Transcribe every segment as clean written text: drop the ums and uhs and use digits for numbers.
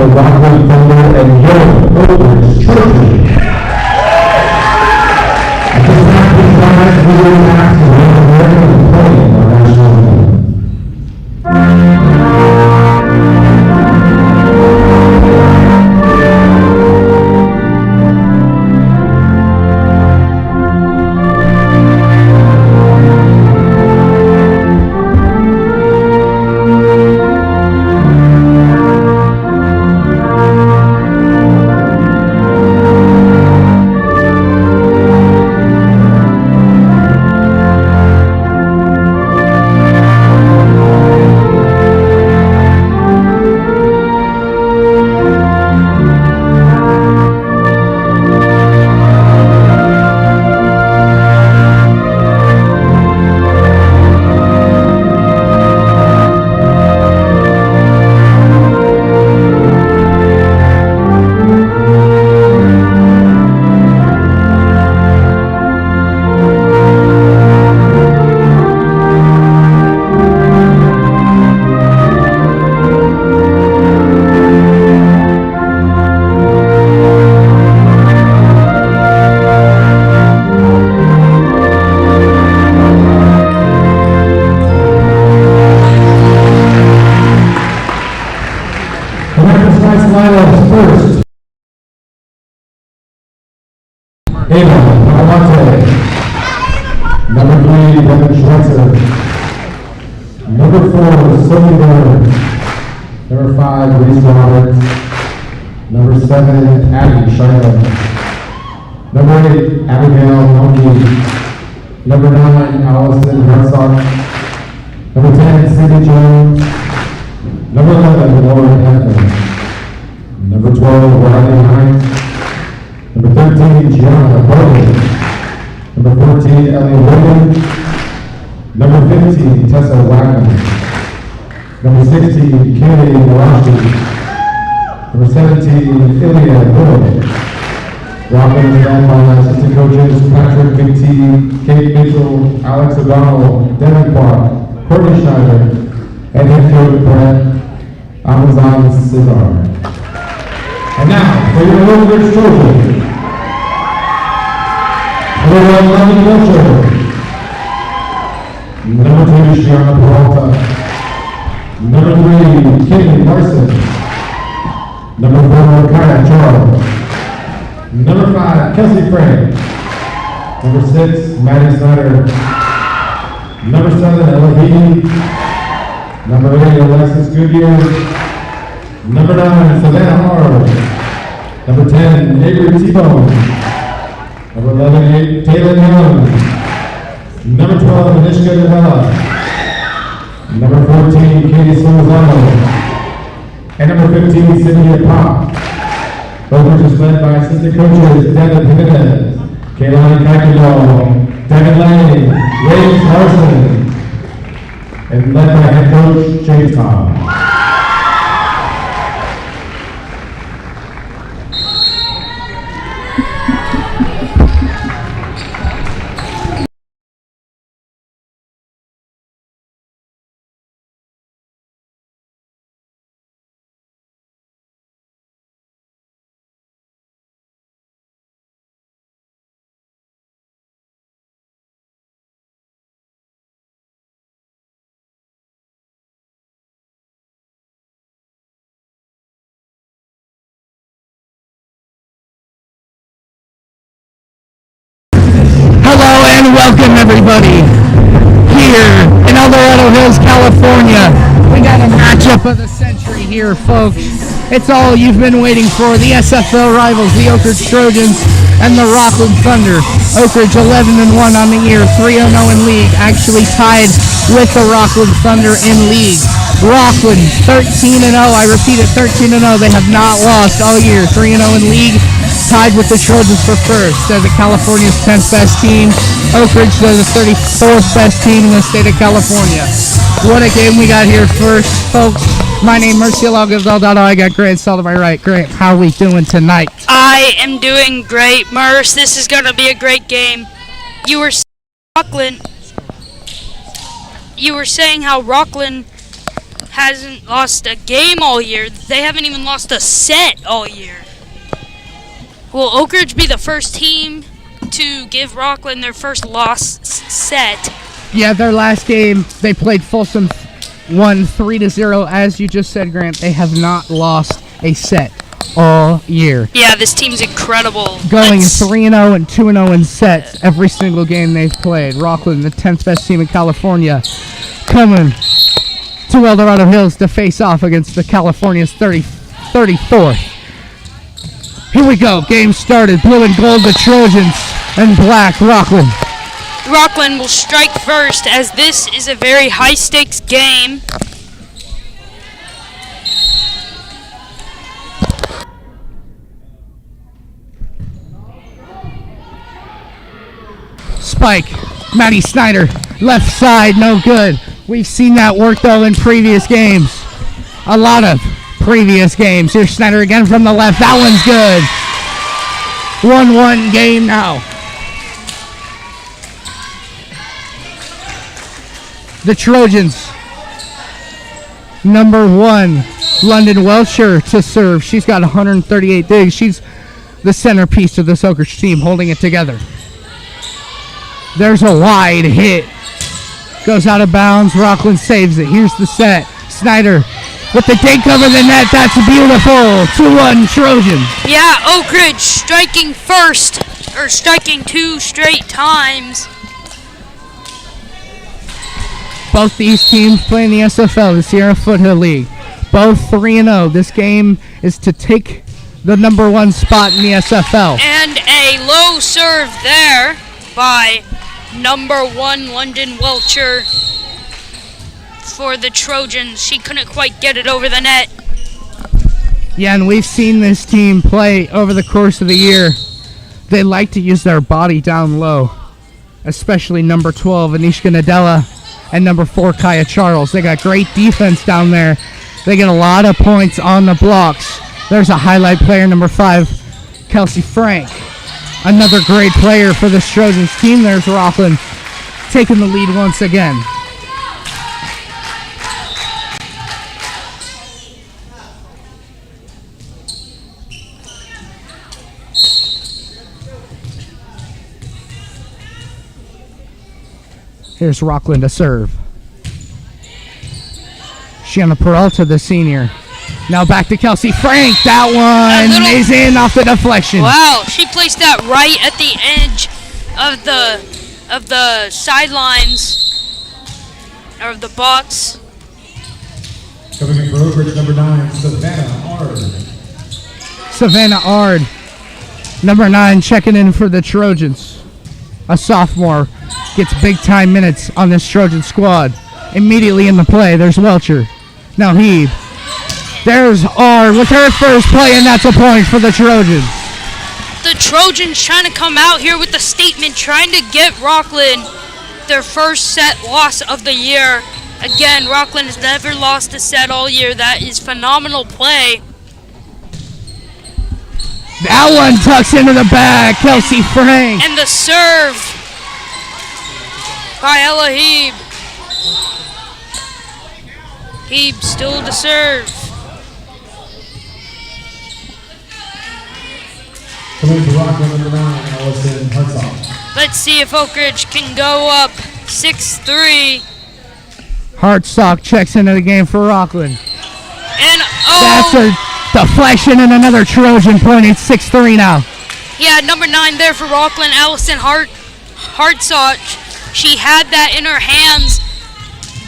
the Rocklin Thunder and your Oakridge Trojans. At this time, please rise for your act to win American and playing our national anthem. First, number 3, Devin Schweitzer. Number 4, Sophie Miller. Number 5, Reese Roberts. Number 7, Abby Shiloh. Number 8, Abigail Monkey. Number 9, Allison Hartsock. Number 10, Cindy Jones. Number 11, Lauren Hefner. Number 12, Riley Hines. Number 13, Gianna Bowden. Number 14, Ellie Williams. Number 15, Tessa Wagner. Number 16, Kaylee Malachi. Number 17, Ilya Boyd. Rocklin is led by assistant coaches Patrick McTee, Kate Mitchell, Alex O'Donnell, Devin Clark, Courtney Schneider, and head coach Brett Amazon Cesar. And now, for your Oakridge Trojans, number 1, Lovey Wiltshire. Number 2, Gianna Peralta. Number 3, Kaylee Larson. Number 4, Kaya Charles. Number 5, Kelsey Frank. Number 6, Maddie Snyder. Number 7, Ella Healy. Number 8, Alexis Goodyear. Number 9, Savannah Hard. Number 10, Avery T-Bone. Number 11, Taylor Young. Number 12, Anishka Novella. Number 14, Katie Solzano. And number 15, Cynthia Pop. Oakridge is led by assistant coaches Devin Jimenez, Kaylani Kakilo, Devin Lane, James Larson, and led by head coach James Tom. Welcome everybody here in El Dorado Hills, California. We got a matchup of the century here, folks. It's all you've been waiting for. The SFL rivals, the Oakridge Trojans and the Rocklin Thunder. Oakridge 11-1 on the year, 3-0 in league, actually tied with the Rocklin Thunder in league. Rocklin 13-0, I repeat it, 13-0. They have not lost all year, 3-0 in league. Tied with the Trojans for first. They're the California's 10th best team. Oakridge, they're the 34th best team in the state of California. What a game we got here first, folks. My name is Murcielago Del Dotto. I got Grant Sell to my right. Grant, how are we doing tonight? I am doing great, Murs. This is going to be a great game. You were saying how Rocklin hasn't lost a game all year. They haven't even lost a set all year. Will Oak Ridge be the first team to give Rocklin their first loss set? Yeah, their last game, they played Folsom, won 3-0. As you just said, Grant, they have not lost a set all year. Yeah, this team's incredible. Going 3-0 and 2-0 in sets every single game they've played. Rocklin, the 10th best team in California, coming to El Dorado Hills to face off against the California's 34th. Here we go. Game started. Blue and gold, the Trojans, and black, Rocklin. Rocklin will strike first, as this is a very high-stakes game. Spike, Maddie Snyder, left side, no good. We've seen that work, though, in previous games. A lot of previous games. Here's Snyder again from the left. That one's good. 1-1 game now. The Trojans, number 1, London Welcher to serve. She's got 138 digs. She's the centerpiece of this Oak Ridge team, holding it together. There's a wide hit. Goes out of bounds. Rocklin saves it. Here's the set. Snyder with the dig over the net. That's beautiful. 2-1 Trojans. Yeah, Oak Ridge striking first, or striking 2 straight times. Both these teams play in the SFL, the Sierra Foothill League. Both 3-0. This game is to take the number 1 spot in the SFL. And a low serve there by number 1 London Welcher for the Trojans. She couldn't quite get it over the net. Yeah, and we've seen this team play over the course of the year. They like to use their body down low, especially number 12, Anishka Nadella, and number 4, Kaya Charles. They got great defense down there. They get a lot of points on the blocks. There's a highlight player, number 5, Kelsey Frank. Another great player for the Trojans team. There's Rocklin taking the lead once again. Here's Rocklin to serve. Shanna Peralta, the senior. Now back to Kelsey Frank. That one is in off the deflection. Wow, she placed that right at the edge of the sidelines, or of the box. Coming in for Oak Ridge, number 9, Savannah Ard. Savannah Ard, number 9, checking in for the Trojans. A sophomore gets big-time minutes on this Trojan squad. Immediately in the play, there's Welcher. Now Heed. There's Ard with her first play, and that's a point for the Trojans. The Trojans trying to come out here with a statement, trying to get Rocklin their first set loss of the year. Again, Rocklin has never lost a set all year. That is phenomenal play. That one tucks into the bag. Kelsey Frank. And the serve by Ella Heeb. Heeb still to serve. Coming to Rocklin, number 9, Allison Hartsock. Let's see if Oak Ridge can go up 6-3. Hartsock checks into the game for Rocklin. And That's a deflection and another Trojan point. It's 6-3 now. Yeah, number 9 there for Rocklin, Allison Hartsock. She had that in her hands,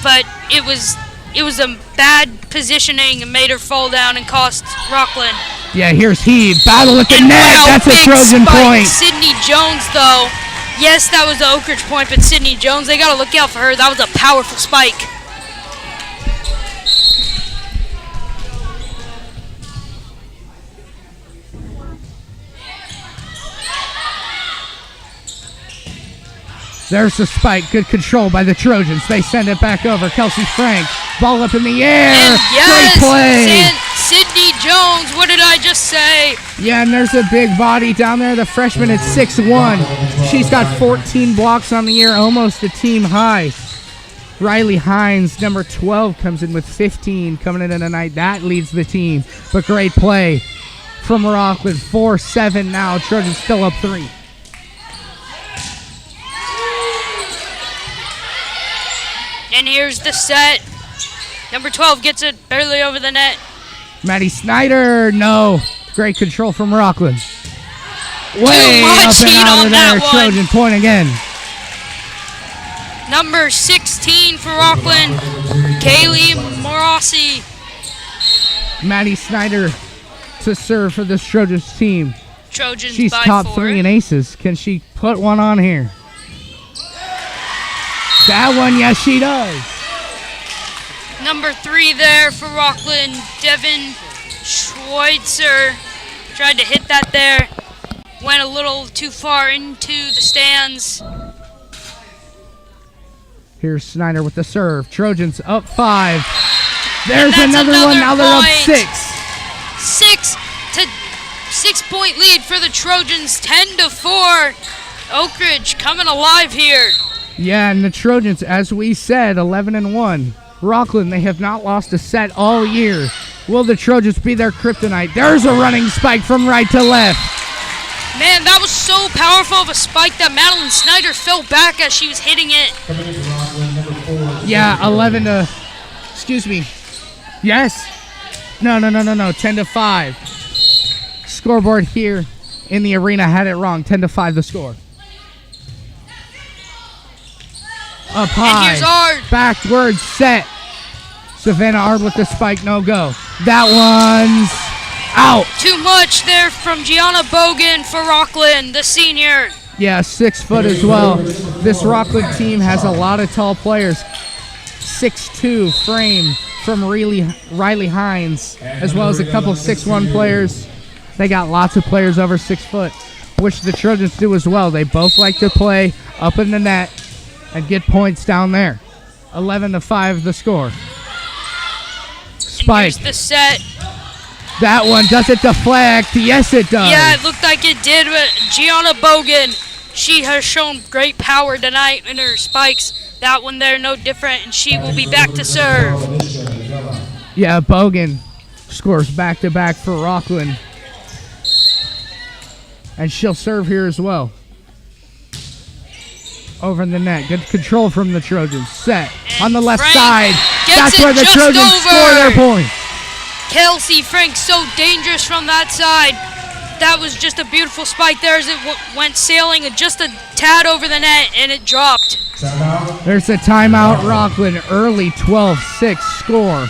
but it was a bad positioning and made her fall down and cost Rocklin. Yeah, here's Heed. Battle at the And net. wow, That's a big Trojan spike. point. Sydney Jones, though. Yes, that was the Oak Ridge point, but Sydney Jones, they got to look out for her. That was a powerful spike. There's the spike. Good control by the Trojans. They send it back over. Kelsey Frank. Ball up in the air. And yes, Great play. Sydney Jones, what did I just say? Yeah, and there's a big body down there. The freshman at 6'1". She's got 14 blocks on the year, almost a team high. Riley Hines, number 12, comes in with 15 coming in tonight. That leads the team. But great play from Rocklin. 4-7 now. Trojans still up 3. And here's the set. Number 12 gets it barely over the net. Maddie Snyder, no. Great control from Rocklin. Way Too much up and heat out on of that there. one. Trojan point again. Number 16 for Rocklin, Kaylee Morossi. Maddie Snyder to serve for this Trojans team. Trojans She's by top 4. 3 in aces. Can she put one on here? That one, yes, she does. Number 3 there for Rocklin, Devin Schweitzer. Tried to hit that there. Went a little too far into the stands. Here's Snyder with the serve. Trojans up 5. There's And that's another one. Now they're up point. 6. 6-point lead for the Trojans, 10-4. Oak Ridge coming alive here. Yeah, and the Trojans, as we said, 11-1. Rocklin, they have not lost a set all year. Will the Trojans be their kryptonite? There's a running spike from right to left. Man, that was so powerful of a spike that Madeline Snyder fell back as she was hitting it. Yeah, 11 to, excuse me. Yes. No. 10-5. Scoreboard here in the arena had it wrong. 10-5 the score. Up high. And here's Ard. Backwards set. Savannah Ard with the spike, no go. That one's out. Too much there from Gianna Bogan for Rocklin, the senior. Yeah, 6 foot as well. This Rocklin team has a lot of tall players. 6'2" frame from Riley Hines, as well as a couple 6'1" players. They got lots of players over 6 foot, which the Trojans do as well. They both like to play up in the net and get points down there. 11-5 the score. Spike. Here's the set. That one, does it deflect? Yes, it does. Yeah, it looked like it did, but Gianna Bogan, she has shown great power tonight in her spikes. That one there, no different, and she will be back to serve. Yeah, Bogan scores back-to-back for Rocklin. And she'll serve here as well. Over in the net. Good control from the Trojans. Set on the left Frank side. gets That's it where the just Trojans over. score their points. Kelsey Frank, so dangerous from that side. That was just a beautiful spike there as it went sailing just a tad over the net, and it dropped. There's a timeout. Rocklin, early 12-6 score.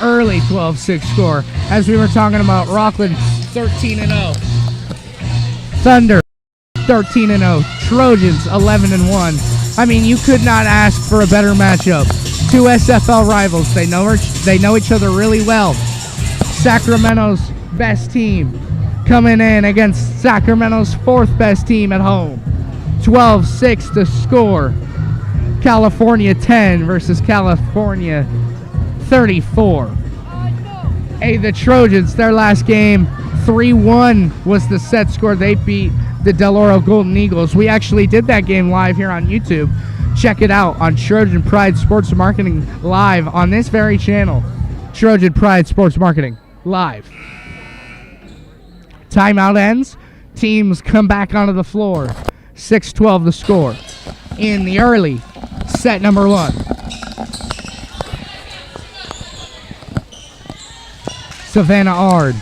Early 12-6 score. As we were talking about, Rocklin 13-0. Thunder 13-0. Trojans 11-1. I mean, you could not ask for a better matchup. 2 SFL rivals. They know each other really well. Sacramento's best team coming in against Sacramento's 4th best team at home. 12-6 to score. California 10 versus California 34. Hey, the Trojans, their last game, 3-1 was the set score. They beat the Del Oro Golden Eagles. We actually did that game live here on YouTube. Check it out on Trojan Pride Sports Marketing live on this very channel. Trojan Pride Sports Marketing live. Timeout ends. Teams come back onto the floor. 6-12 the score in the early set number 1. Savannah Ard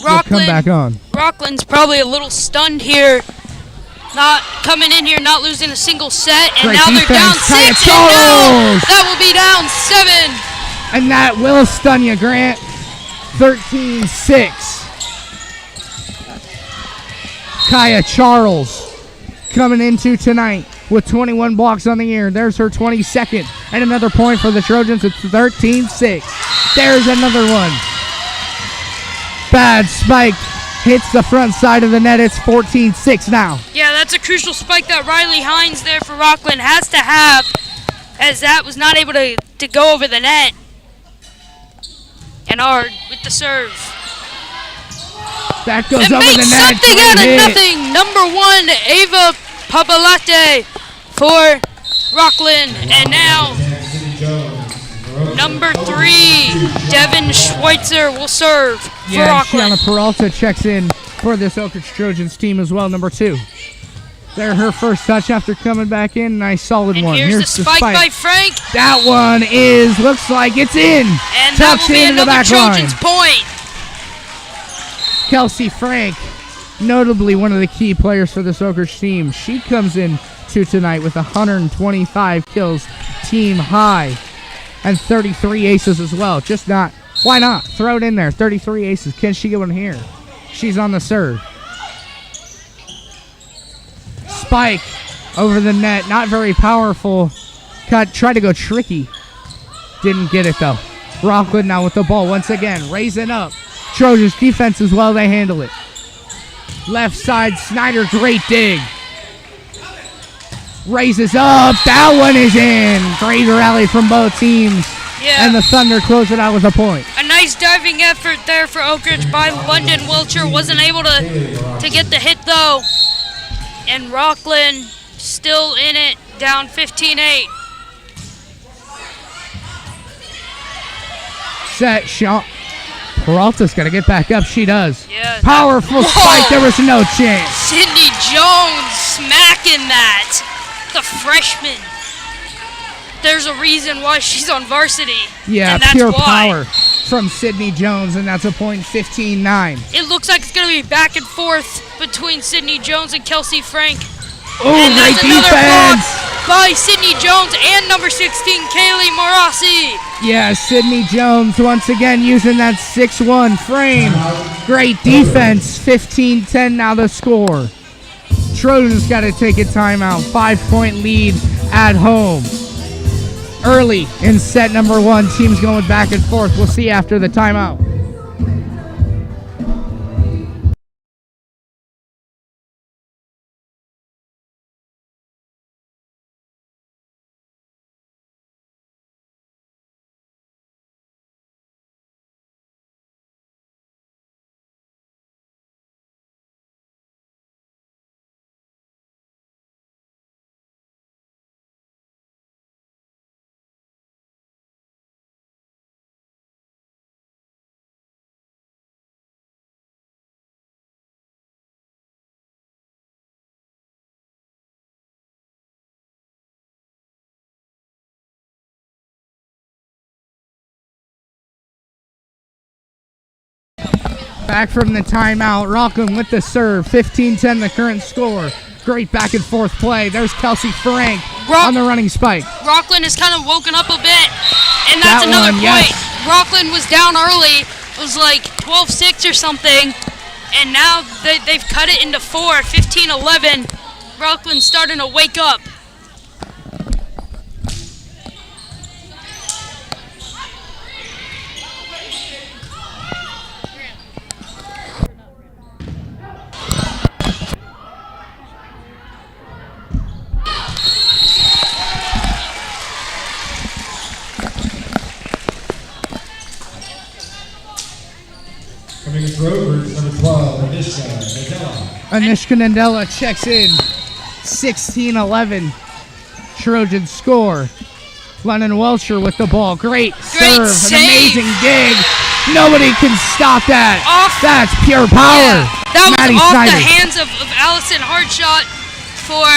will come back on. Rocklin's probably a little stunned here. Not coming in here, not losing a single set, and Great now they're down defense. 6, and now that will be down 7. And that will stun you, Grant. 13-6. Kaya Charles coming into tonight with 21 blocks on the year. There's her 22nd. And another point for the Trojans. It's 13-6. There's another one. Bad spike. Hits the front side of the net. It's 14-6 now. Yeah, that's a crucial spike that Riley Hines there for Rocklin has to have, as that was not able to go over the net. And Ard with the serve. That goes It over makes the net. something Great out of hit. nothing. Number 1, Ava Papalate for Rocklin, and now number 3, Devin Schweitzer will serve for Yeah, Rocklin. Shiana Peralta checks in for this Oak Ridge Trojans team as well, number 2. There, her first touch after coming back in. Nice solid And one. here's the spike by Frank, That one looks like it's in. and that Tucks will be into the another back line. Trojans point. Kelsey Frank, notably one of the key players for this Oak Ridge team. She comes in to tonight with 125 kills, team high, and 33 aces as well. Why not? Throw it in there. 33 aces. Can she get one here? She's on the serve. Spike over the net. Not very powerful. Tried to go tricky. Didn't get it though. Rocklin now with the ball once again. Raising up. Trojans defense as well. They handle it. Left side. Snyder. Great dig. Raises up. That one is in. Great rally from both teams. Yeah. And the Thunder close it out with a point. A nice diving effort there for Oak Ridge by London Wilcher. Wasn't able to get the hit though. And Rocklin still in it, down 15-8. Set shot. Peralta's got to get back up. She does. Yeah. Powerful Whoa. spike. There was no chance. Sydney Jones smacking that. The freshman. There's a reason why she's on varsity. Yeah, and that's pure why. power from Sydney Jones, and that's a point 15-9. It looks like it's going to be back and forth between Sydney Jones and Kelsey Frank. Oh, And great that's another defense. block by Sydney Jones and number 16, Kaylee Morassi. Yeah, Sydney Jones once again using that 6-1 frame. Great defense. 15-10 now the score. Trojans got to take a timeout. 5-point lead at home. Early in set number 1. Teams going back and forth. We'll see after the timeout. Back from the timeout, Rocklin with the serve, 15-10 the current score. Great back and forth play. There's Kelsey Frank on the running spike. Rocklin has kind of woken up a bit, and that's another point. Yes. Rocklin was down early. It was like 12-6 or something, and now they've cut it into 4, 15-11. Rocklin's starting to wake up. Coming in Rovers, number 12, Anishka Nadella. Anishka Nadella checks in, 16-11. Trojans score. London Welcher with the ball. Great serve, save. an amazing dig. Nobody can stop that. That's pure power. Yeah, that was Maddie off Snyder. the hands of Allison Hardshot for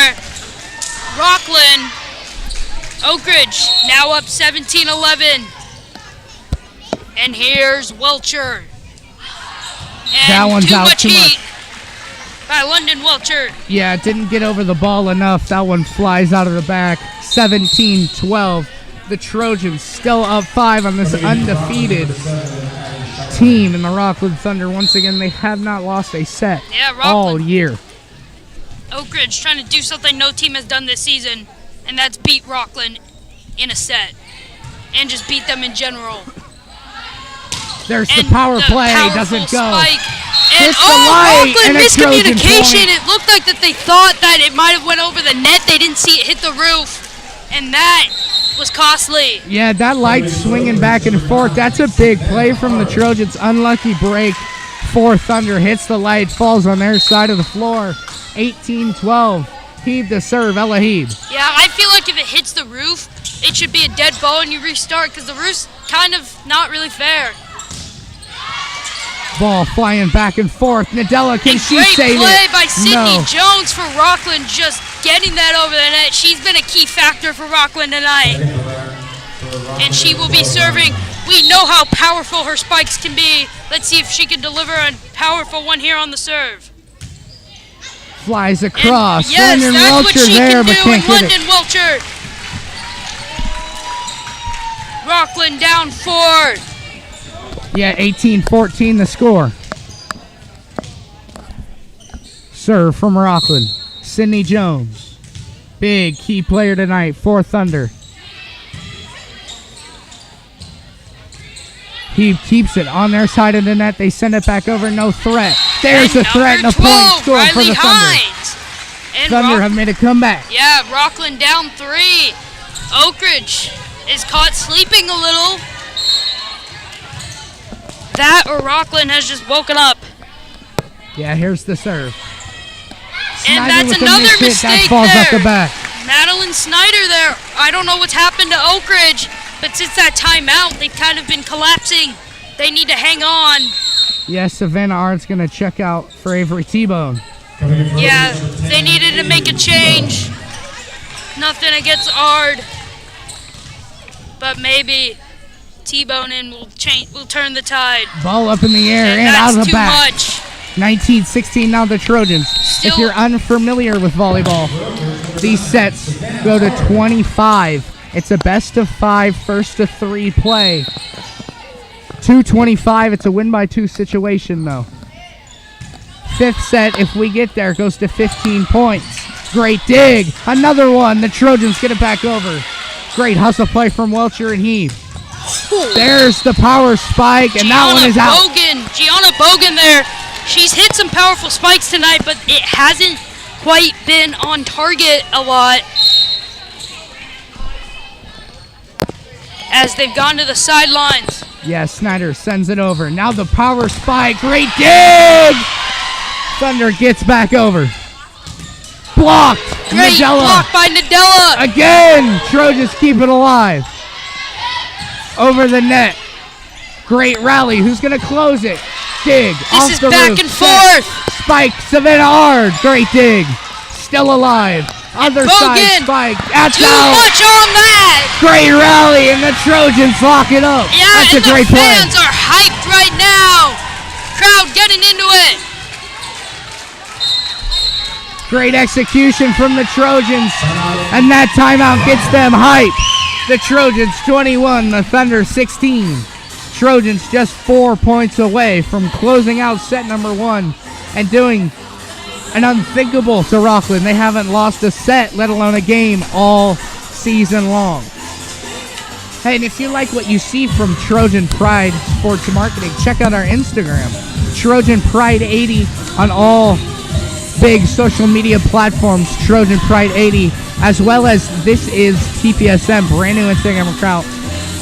Rocklin. Oak Ridge now up 17-11. And here's Welcher. And That one's too out much too heat much. by London Welcher. Yeah, it didn't get over the ball enough. That one flies out of the back. 17-12. The Trojans still up 5 on this undefeated team in the Rocklin Thunder. Once again, they have not lost a set all year. Oak Ridge trying to do something no team has done this season, and that's beat Rocklin in a set, and just beat them in general. There's the And power the play, powerful doesn't go. Spike. And Hits the light, Rocklin and a Trojan miscommunication. point. It looked like that they thought that it might have went over the net. They didn't see it hit the roof, and that was costly. Yeah, that light swinging back and forth. That's a big play from the Trojans. Unlucky break for Thunder. Hits the light, falls on their side of the floor. 18-12. Heeb to serve, Ella Heeb. Yeah, I feel like if it hits the roof, it should be a dead ball and you restart because the roof's kind of not really fair. Ball flying back and forth. Nadella, can she save it? Great play by Sydney No. Jones for Rocklin, just getting that over the net. She's been a key factor for Rocklin tonight. And she will be serving. We know how powerful her spikes can be. Let's see if she can deliver a powerful one here on the serve. Flies across. And yes, London that's what Welcher she there, can but do can't in get London it. Welcher. Rocklin down 4. Yeah, 18-14 the score. Serve from Rocklin. Sydney Jones. Big key player tonight for Thunder. He keeps it on their side of the net. They send it back over. No threat. There's And a threat and a number point 12, score for Riley the Thunder. Hines. And Thunder have made a comeback. Yeah, Rocklin down 3. Oak Ridge is caught sleeping a little. That or Rocklin has just woken up. Yeah, here's the serve. And Snyder that's with a another missed hit. mistake That falls there. off the back. Madeline Snyder there. I don't know what's happened to Oak Ridge, but since that timeout, they've kind of been collapsing. They need to hang on. Yeah, Savannah Art's going to check out for Avery T-Bone. Yeah, they needed to make a change. Nothing against Ard, but maybe T-Bone in will turn the tide. Ball up in the air and out that's of the too back. much. 19-16 now the Trojans. If you're unfamiliar with volleyball, these sets go to 25. It's a best of 5, first to 3 play. 2:25, it's a win by 2 situation though. Fifth set, if we get there, goes to 15 points. Great dig. Another one. The Trojans get it back over. Great hustle play from Welcher and Heave. There's the power spike, and that one is out. Gianna Bogan there. She's hit some powerful spikes tonight, but it hasn't quite been on target a lot as they've gone to the sidelines. Yeah, Snyder sends it over. Now the power spike. Great dig! Thunder gets back over. Blocked. Great Nadella. block by Nadella. Again, Trojans keep it alive. Over the net. Great rally. Who's going to close it? Dig. This off is the back roof. and forth. Spike. Savannah Ard. Great dig. Still alive. Other side Bogan. spike. That's Too out. much on that. Great rally, and the Trojans lock it up. Yeah, That's a and great the play. fans are hyped right now. Crowd getting into it. Great execution from the Trojans, and that timeout gets them hyped. The Trojans 21, the Thunder 16. Trojans just 4 points away from closing out set number 1 and doing an unthinkable to Rocklin. They haven't lost a set, let alone a game, all season long. Hey, and if you like what you see from Trojan Pride Sports Marketing, check out our Instagram, Trojan Pride 80 on all big social media platforms, Trojan Pride 80, as well as this is TPSM, brand new Instagram account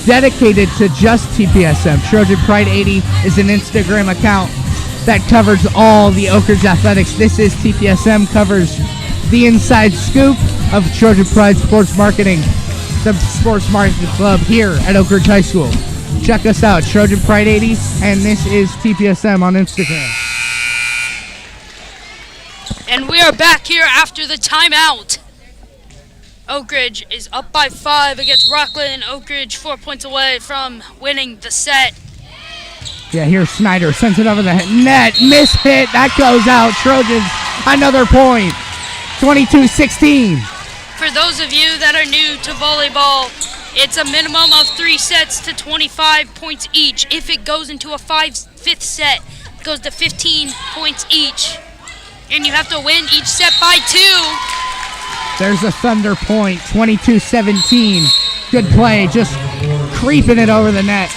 dedicated to just TPSM. Trojan Pride 80 is an Instagram account that covers all the Oak Ridge athletics. This is TPSM, covers the inside scoop of Trojan Pride Sports Marketing, the sports marketing club here at Oak Ridge High School. Check us out, Trojan Pride 80, and this is TPSM on Instagram. And we are back here after the timeout. Oak Ridge is up by 5 against Rocklin. Oak Ridge 4 points away from winning the set. Yeah, here's Snyder, sends it over the net, miss hit, that goes out. Trojans, another point, 22-16. For those of you that are new to volleyball, it's a minimum of 3 sets to 25 points each. If it goes into a fifth set, it goes to 15 points each. And you have to win each set by 2. There's a Thunder point, 22-17. Good play, just creeping it over the net.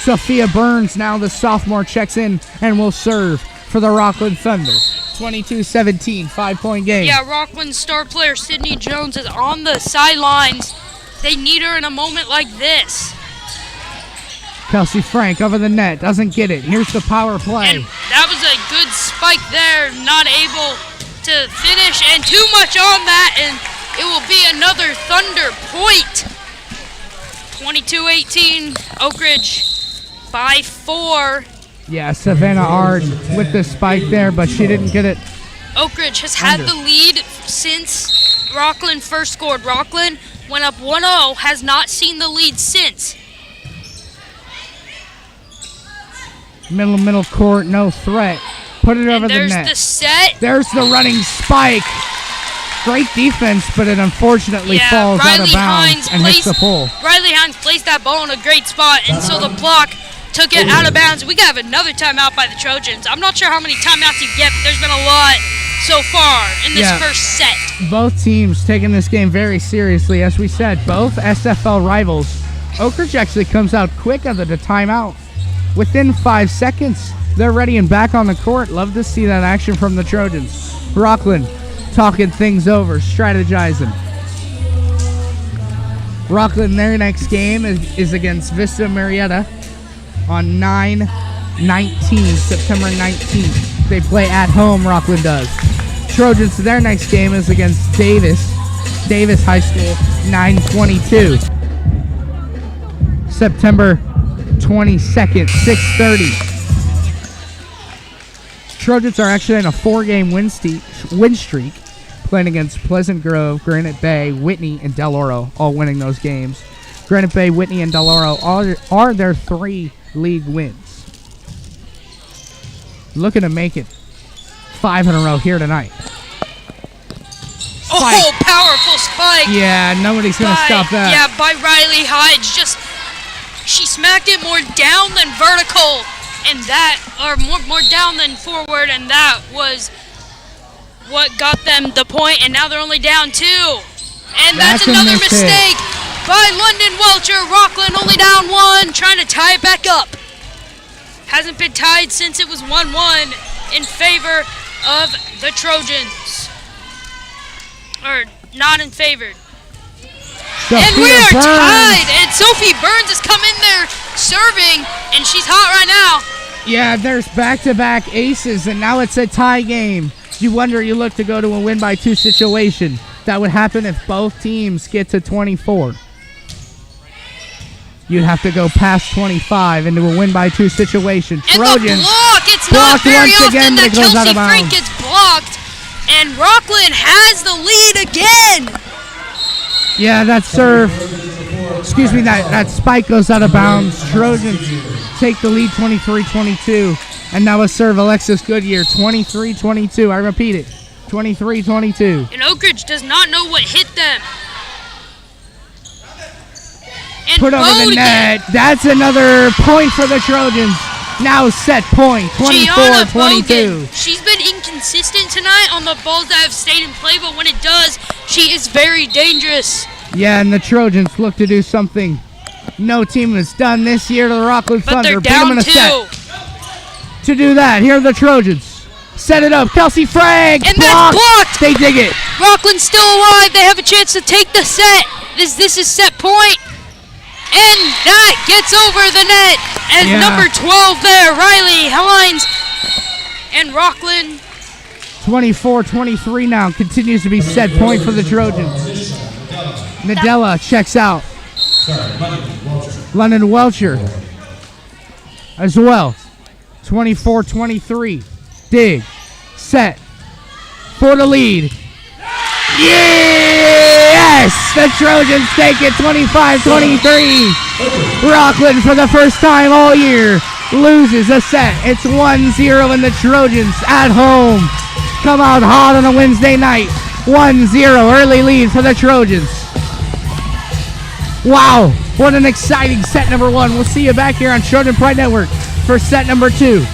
Sophia Burns, now the sophomore, checks in and will serve for the Rocklin Thunder. 22-17, 5-point game. Yeah, Rocklin's star player Sydney Jones is on the sidelines. They need her in a moment like this. Kelsey Frank over the net, doesn't get it. Here's the power play. And that was a good spike there, not able to finish, and too much on that, and it will be another Thunder point. 22-18, Oak Ridge by 4. Yeah, Savannah Ard with the spike there, but she didn't get it. Oak Ridge has had the lead since Rocklin first scored. Rocklin went up 1-0, has not seen the lead since. Middle court, no threat. Put it over the net. There's the set. There's the running spike. Great defense, but it unfortunately falls out of bounds and hits the pole. Riley Hines placed that ball in a great spot, and so the block took it out of bounds. We got another timeout by the Trojans. I'm not sure how many timeouts you get, but there's been a lot so far in this first set. Both teams taking this game very seriously. As we said, both SFL rivals. Oak Ridge actually comes out quick out of the timeout. Within 5 seconds, they're ready and back on the court. Love to see that action from the Trojans. Rocklin talking things over, strategizing. Rocklin, their next game is against Vista Marietta on 9/19, September 19th. They play at home, Rocklin does. Trojans, their next game is against Davis High School, 9/22. September 22nd, 6:30. Trojans are actually on a 4-game win streak, playing against Pleasant Grove, Granite Bay, Whitney, and Del Oro, all winning those games. Granite Bay, Whitney, and Del Oro are their 3 league wins. Looking to make it 5 in a row here tonight. Spike. Oh, powerful spike. Yeah, nobody's going to stop that. Yeah, by Riley Hides. She smacked it more down than vertical, and that, or more down than forward, and that was what got them the point, and now they're only down 2. And that's another mistake by London Welcher. Rocklin only down 1, trying to tie it back up. Hasn't been tied since it was 1-1 in favor of the Trojans. Or not in favor. And we are tied, and Sophie Burns has come in there serving, and she's hot right now. Yeah, there's back-to-back aces, and now it's a tie game. You look to go to a win-by-2 situation. That would happen if both teams get to 24. You'd have to go past 25 into a win-by-2 situation. And Trojans the block, it's not very often that Kelsey Frank gets blocked, and Rocklin has the lead again. Yeah, that serve, that spike goes out of bounds. Trojans take the lead 23-22. And now a serve, Alexis Goodyear, 23-22. I repeat it, 23-22. And Oak Ridge does not know what hit them. And put over the net. That's another point for the Trojans. Now set point, 24-22. She's been inconsistent tonight on the balls that have stayed in play, but when it does, she is very dangerous. Yeah, and the Trojans look to do something no team has done this year to the Rocklin Thunder. But they're down 2. Set. To do that, here are the Trojans. Set it up, Kelsey Frank. And that's blocked. They dig it. Rocklin's still alive. They have a chance to take the set. This is set point. And that gets over the net. And number 12 there, Riley Hines. And Rocklin. 24-23 now. Continues to be set point for the Trojans. Nadella checks out. London Welcher as well. 24-23. Dig. Set. For the lead. Yes! The Trojans take it 25-23. Rocklin, for the first time all year, loses a set. It's 1-0, and the Trojans at home come out hot on a Wednesday night. 1-0 early lead for the Trojans. Wow, what an exciting set number 1. We'll see you back here on Trojan Pride Network for set number 2.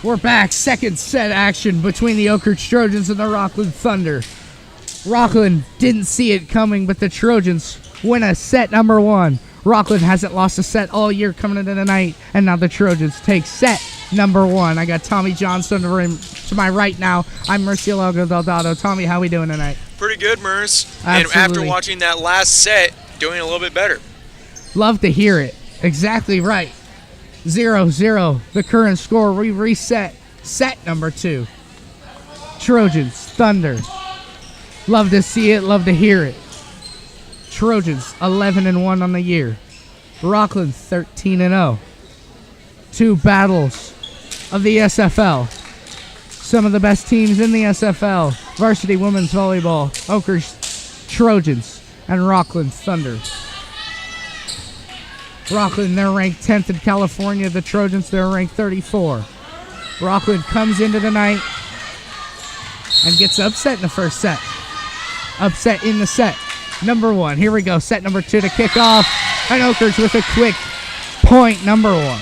We're back. Second set action between the Oak Ridge Trojans and the Rocklin Thunder. Rocklin didn't see it coming, but the Trojans win a set number 1. Rocklin hasn't lost a set all year coming into the night, and now the Trojans take set number 1. I got Tommy Johnson to my right now. I'm Murcielago Del Dotto. Tommy, how we doing tonight? Pretty good, Merce. Absolutely. And after watching that last set, doing a little bit better. Love to hear it. Exactly right. 0-0, the current score. We reset set number 2. Trojans, Thunder. Love to see it, love to hear it. Trojans 11-1 on the year. Rocklin 13-0. 2 battles of the SFL. Some of the best teams in the SFL. Varsity Women's Volleyball, Oak Ridge Trojans, and Rocklin Thunder. Rocklin, they're ranked 10th in California. The Trojans, they're ranked 34. Rocklin comes into the night and gets upset in the first set. Upset in the set. Number 1. Here we go. Set number 2 to kick off. And Oak Ridge with a quick point number 1.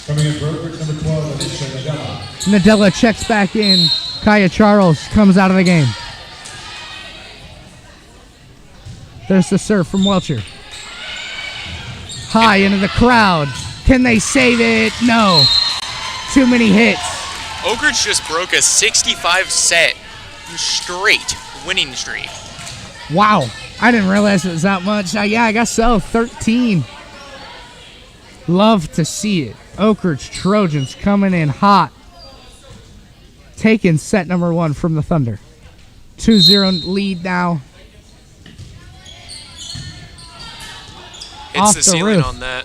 Coming in for Oak Ridge, number 12, Alicia Nadella. Nadella checks back in. Kaya Charles comes out of the game. There's the serve from Welcher. High into the crowd. Can they save it? No. Too many hits. Oak Ridge just broke a 65 set straight winning streak. Wow. I didn't realize it was that much. Yeah, I guess so. 13. Love to see it. Oak Ridge Trojans coming in hot. Taking set number 1 from the Thunder. 2-0 lead now. Hits Off the the ceiling roof. on that.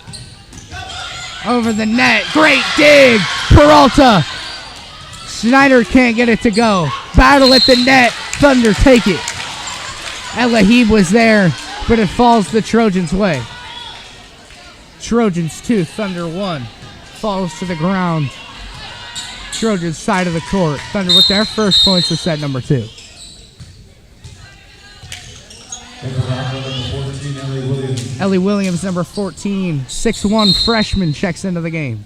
Over the net. Great dig. Peralta. Snyder can't get it to go. Battle at the net. Thunder take it. Elahib was there, but it falls the Trojans' way. Trojans 2, Thunder 1. Falls to the ground. Trojans side of the court. Thunder with their first points of set number 2. Ellie Williams, number 14, 6'1" freshman, checks into the game.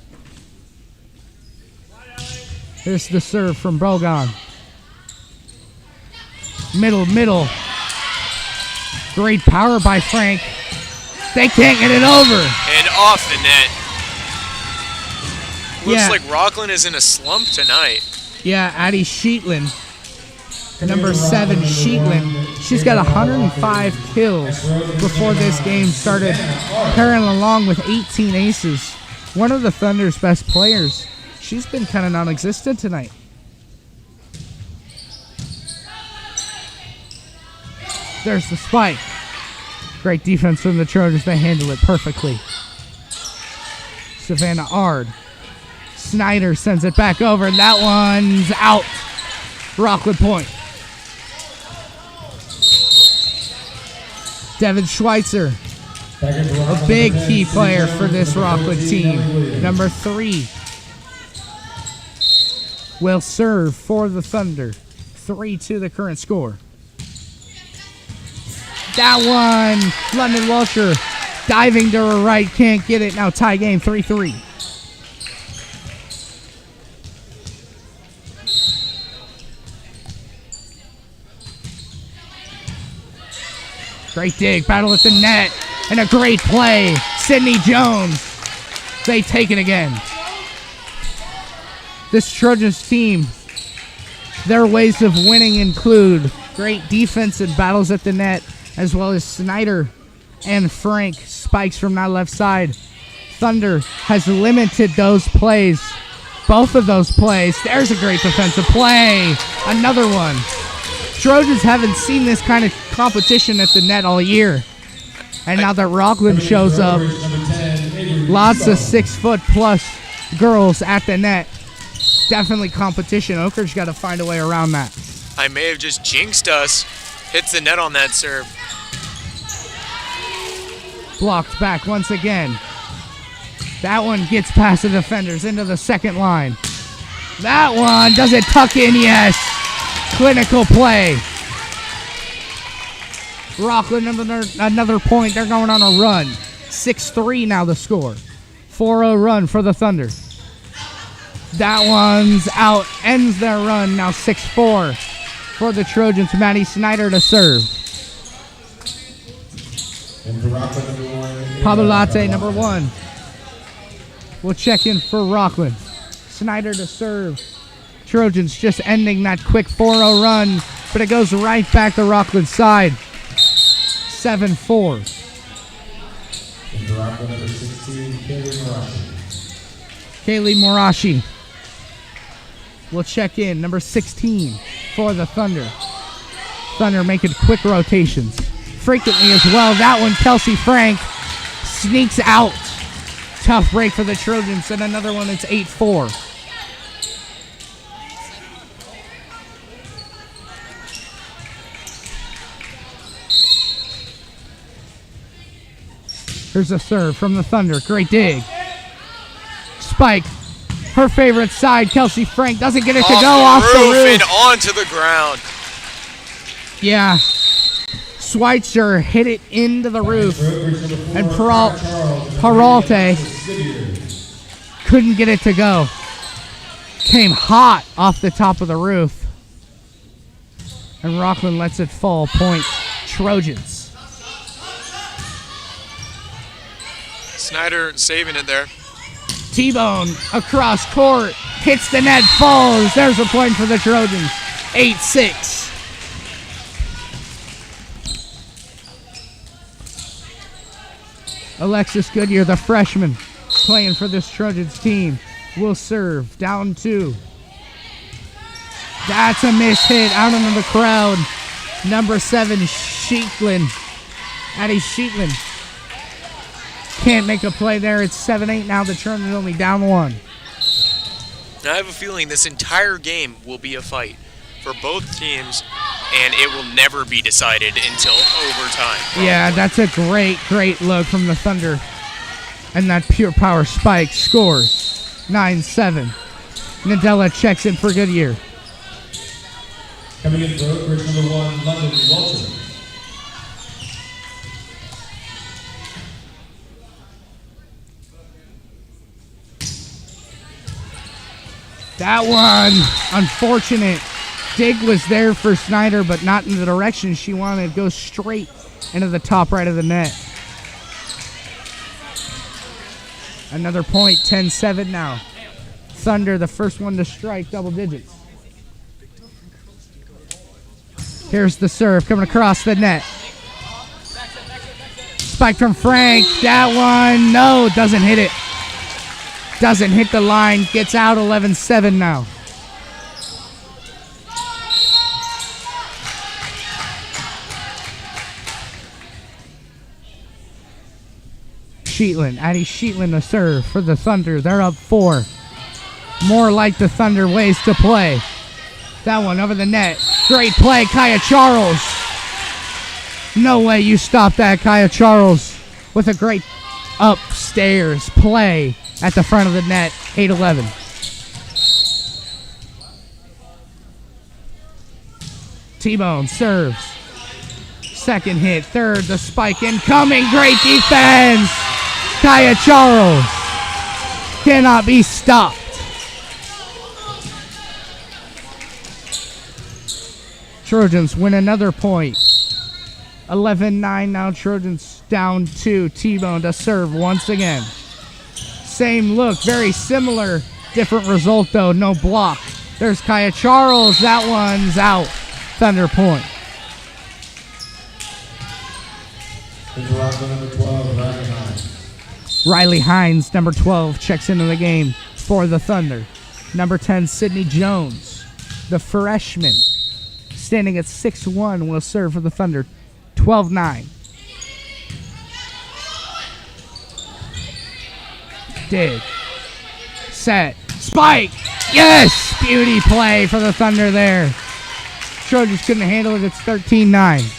Here's the serve from Bogon. Middle. Great power by Frank. They can't get it over. And off the net. Looks Yeah. like Rocklin is in a slump tonight. Yeah, Addie Sheetlin, number 7, Sheetlin. She's got 105 kills before this game started, pairing along with 18 aces. One of the Thunder's best players. She's been kind of non-existent tonight. There's the spike. Great defense from the Trojans. They handle it perfectly. Savannah Ard. Snyder sends it back over, and that one's out. Rockwood point. Devin Schweitzer, a big key player for this Rockwood team. Number 3 will serve for the Thunder. 3-2 the current score. That one, London Welcher diving to her right, can't get it. Now tie game 3-3. Great dig, battle at the net, and a great play. Sydney Jones, they take it again. This Trojans team, their ways of winning include great defense and battles at the net, as well as Snyder and Frank spikes from that left side. Thunder has limited those plays, both of those plays. There's a great defensive play, another one. Trojans haven't seen this kind of competition at the net all year. And now that Rocklin shows up, lots of 6-foot-plus girls at the net. Definitely competition. Oak Ridge got to find a way around that. I may have just jinxed us. Hits the net on that serve. Blocked back once again. That one gets past the defenders into the second line. That one, does it tuck in? Yes. Clinical play. Rocklin another point. They're going on a run. 6-3 now the score. 4-0 run for the Thunder. That one's out. Ends their run. Now 6-4 for the Trojans. Maddie Snyder to serve. Pablo Latte, number 1. We'll check in for Rocklin. Snyder to serve. Trojans just ending that quick 4-0 run, but it goes right back to Rocklin's side. 7-4. Number 16, Kaylee Morashi. We'll check in. Number 16 for the Thunder. Thunder making quick rotations. Frequently as well. That one, Kelsey Frank sneaks out. Tough break for the Trojans. And another one, it's 8-4. Here's a serve from the Thunder. Great dig. Spike. Her favorite side. Kelsey Frank doesn't get it to go off the roof. And onto the ground. Yeah. Schweitzer hit it into the roof. And Peralta couldn't get it to go. Came hot off the top of the roof. And Rocklin lets it fall. Point Trojans. Snyder saving it there. T-Bone across court. Hits the net. Falls. There's a point for the Trojans. 8-6. Alexis Goodyear, the freshman, playing for this Trojans team, will serve. Down 2. That's a miss hit out into the crowd. Number 7, Sheetlin. Addie Sheetlin can't make a play there. It's 7-8 now. The Trojans only down 1. I have a feeling this entire game will be a fight for both teams, and it will never be decided until overtime. Yeah, that's a great look from the Thunder. And that pure power spike scores. 9-7. Nadella checks in for Goodyear. Coming in for Oakridge, number 1, London Walton. That one, unfortunate. Dig was there for Snyder, but not in the direction she wanted. It goes straight into the top right of the net. Another point, 10-7 now. Thunder, the first one to strike double digits. Here's the serve coming across the net. Spike from Frank. That one, no, doesn't hit it. Doesn't hit the line. Gets out 11-7 now. Sheetlin, Addie Sheetlin to serve for the Thunder. They're up 4. More like the Thunder ways to play. That one over the net. Great play, Kaya Charles. No way you stop that, Kaya Charles, with a great upstairs play at the front of the net. 8-11. T-Bone serves. Second hit. Third, the spike incoming. Great defense. Kaya Charles cannot be stopped. Trojans win another point. 11-9 now. Trojans down 2. T-Bone to serve once again. Same look, very similar. Different result though. No block. There's Kaya Charles. That one's out. Thunder point. Number 12, Riley Hines. Riley Hines, number 12, checks into the game for the Thunder. Number 10, Sydney Jones, the freshman, standing at 6'1", will serve for the Thunder. 12-9. Dig. Set. Spike. Yes! Beauty play for the Thunder there. Trojans couldn't handle it. It's 13-9.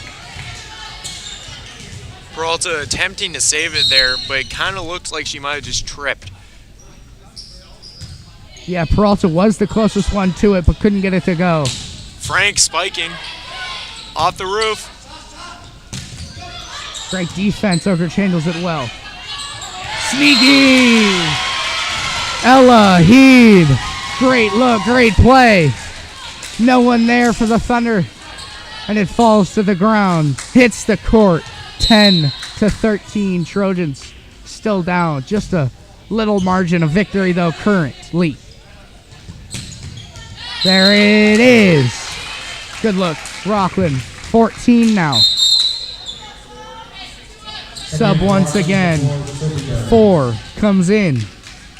Peralta attempting to save it there, but it kind of looks like she might have just tripped. Yeah, Peralta was the closest one to it, but couldn't get it to go. Frank spiking off the roof. Great defense. Oakridge handles it well. Sneaky. Ella Heed. Great look, great play. No one there for the Thunder. And it falls to the ground. Hits the court. 10-13. Trojans still down. Just a little margin of victory, though, currently. There it is. Good look. Rocklin, 14 now. Sub once again. 4 comes in.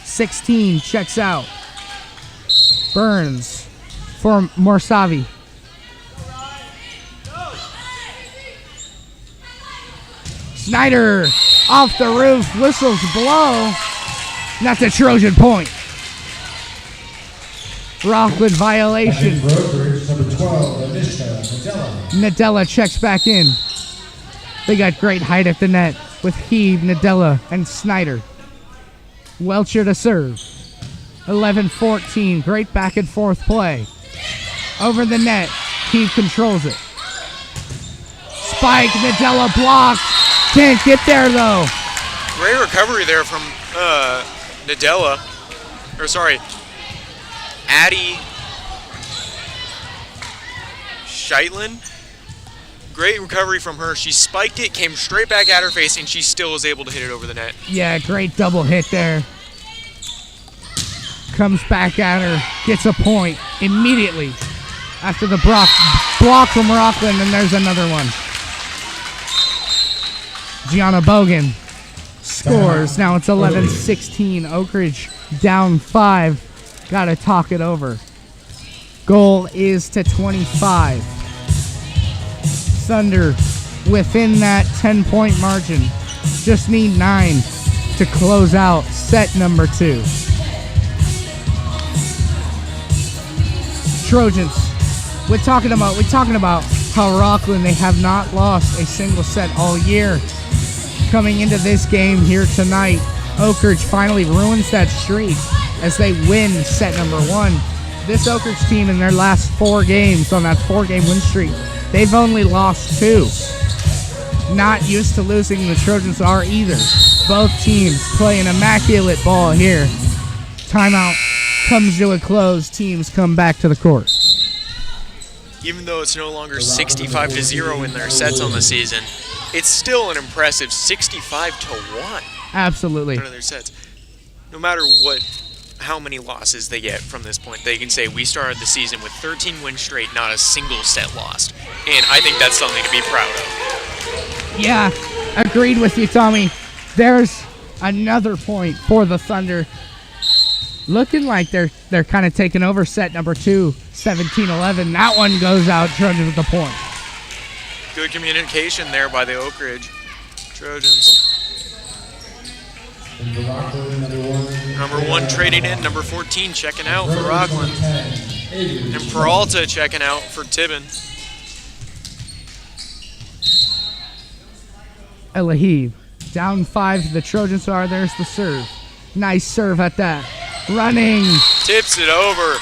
16 checks out. Burns for Morsavi. Snyder off the roof. Whistles blow. That's a Trojan point. Rocklin violation. Number 12, Nadella checks back in. They got great height at the net with Heave, Nadella, and Snyder. Welcher to serve. 11-14. Great back and forth play. Over the net. Heave controls it. Spike. Nadella blocked. Can't get there though. Great recovery there from Nadella. Or sorry, Addie Sheitlin. Great recovery from her. She spiked it, came straight back at her face, and she still was able to hit it over the net. Yeah, great double hit there. Comes back at her, gets a point immediately after the block from Rocklin, and there's another one. Gianna Bogan scores. Now it's 11-16. Oak Ridge down 5. Got to talk it over. Goal is to 25. Thunder within that 10-point margin. Just need 9 to close out set number 2. Trojans. We're talking about how Rocklin, they have not lost a single set all year. Coming into this game here tonight, Oak Ridge finally ruins that streak as they win set number 1. This Oak Ridge team in their last 4 games on that 4-game win streak, they've only lost 2. Not used to losing, the Trojans are either. Both teams play an immaculate ball here. Timeout comes to a close. Teams come back to the court. Even though it's no longer 65-0 in their sets on the season, it's still an impressive 65-1. Absolutely. In their sets. No matter how many losses they get from this point, they can say we started the season with 13 wins straight, not a single set lost. And I think that's something to be proud of. Yeah, agreed with you, Tommy. There's another point for the Thunder. Looking like they're kind of taking over set number 2, 17-11. That one goes out. Trojans with the point. Good communication there by the Oak Ridge Trojans. Number 1 trading in, number 14 checking out for Rocklin. And Peralta checking out for Tibbin. Elahiv down 5. The Trojans are. There's the serve. Nice serve at that. Running. Tips it over.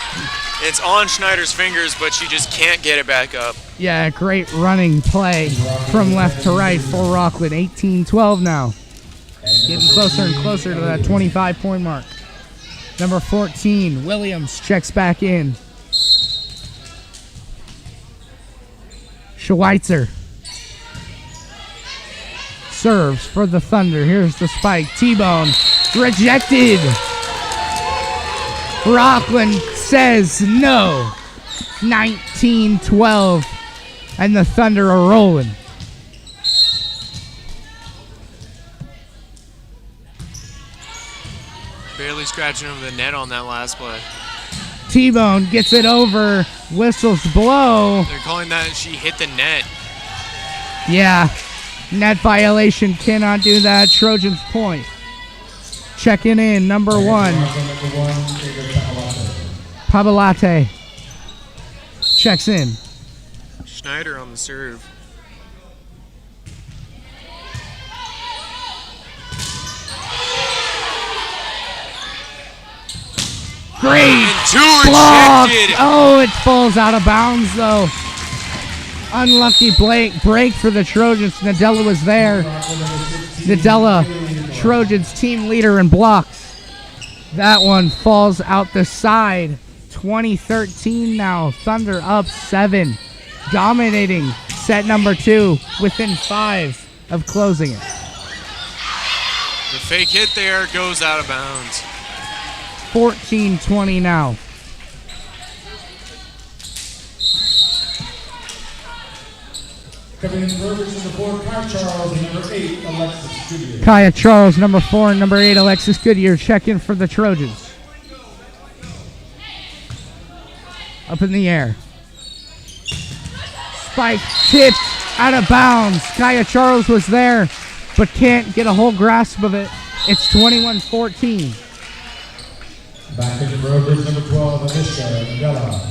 It's on Schneider's fingers, but she just can't get it back up. Yeah, great running play from left to right for Rocklin. 18-12 now. Getting closer and closer to that 25-point mark. Number 14, Williams, checks back in. Schweitzer serves for the Thunder. Here's the spike. T-bone rejected. Rocklin says no. 19-12. And the Thunder are rolling. Barely scratching over the net on that last play. T-bone gets it over. Whistles blow. They're calling that she hit the net. Yeah. Net violation. Cannot do that. Trojans point. Checking in. Number 1. Pabalate. Checks in. Schneider on the serve. Great block. Oh, it falls out of bounds, though. Unlucky break for the Trojans. Nadella was there. Nadella Trojans team leader in blocks. That one falls out the side. 20-13 now. Thunder up 7. Dominating set number 2 within 5 of closing it. The fake hit there goes out of bounds. 14-20 now. Coming in Rovers number 4, Kyle Charles, and number 8, Alexis Goodyear. Kaya Charles, number 4, and number 8, Alexis Goodyear, check in for the Trojans. Up in the air. Spike tipped out of bounds. Kaya Charles was there, but can't get a whole grasp of it. It's 21-14. Back in Rovers number 12, Anisha Mandela.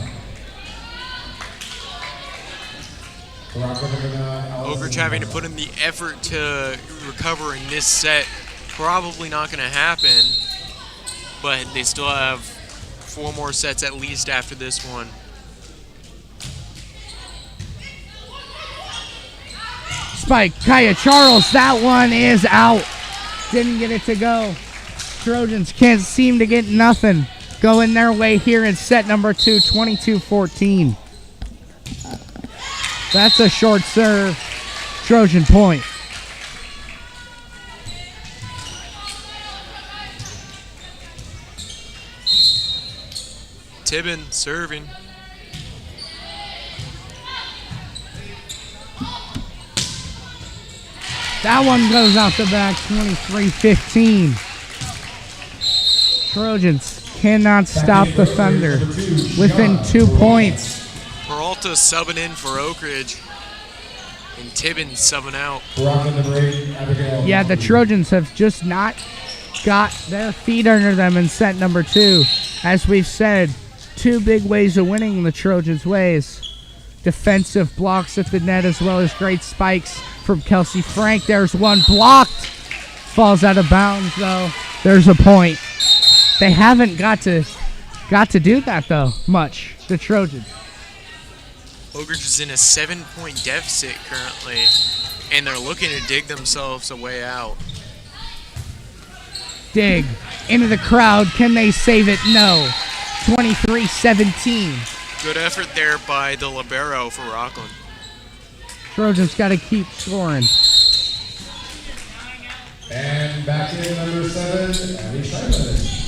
Ogre having to put in the effort to recover in this set. Probably not going to happen, but they still have 4 more sets at least after this one. Spike, Kaya Charles, that one is out. Didn't get it to go. Trojans can't seem to get nothing going their way here in set number 2, 22-14. That's a short serve. Trojan point. Tibbin serving. That one goes out the back, 23-15. Trojans cannot stop the Thunder within 2 points. Peralta subbing in for Oak Ridge. And Tibbin subbing out. Yeah, the Trojans have just not got their feet under them in set number 2. As we've said, 2 big ways of winning the Trojans' ways. Defensive blocks at the net as well as great spikes from Kelsey Frank. There's one blocked. Falls out of bounds though. There's a point. They haven't got to do that though much, the Trojans. Oak Ridge is in a 7-point deficit currently, and they're looking to dig themselves a way out. Dig into the crowd. Can they save it? No. 23-17. Good effort there by the libero for Rocklin. Trojans got to keep scoring. And back in number 7, Abby Scheinman.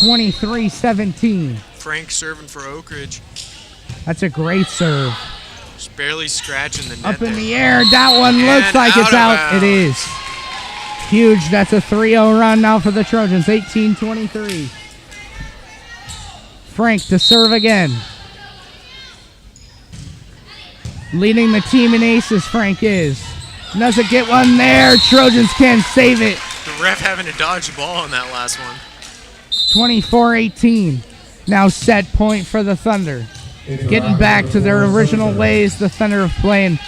23-17. Frank serving for Oak Ridge. That's a great serve. Just barely scratching the net. Up in there. the air. That one looks And like it's out out. of It is. Huge. That's a 3-0 run now for the Trojans. 18-23. Frank to serve again. Leading the team in aces, Frank is. Doesn't get one there. Trojans can't save it. The ref having to dodge the ball on that last one. 24-18. Now set point for the Thunder. Getting back to their original ways, the Thunder of playing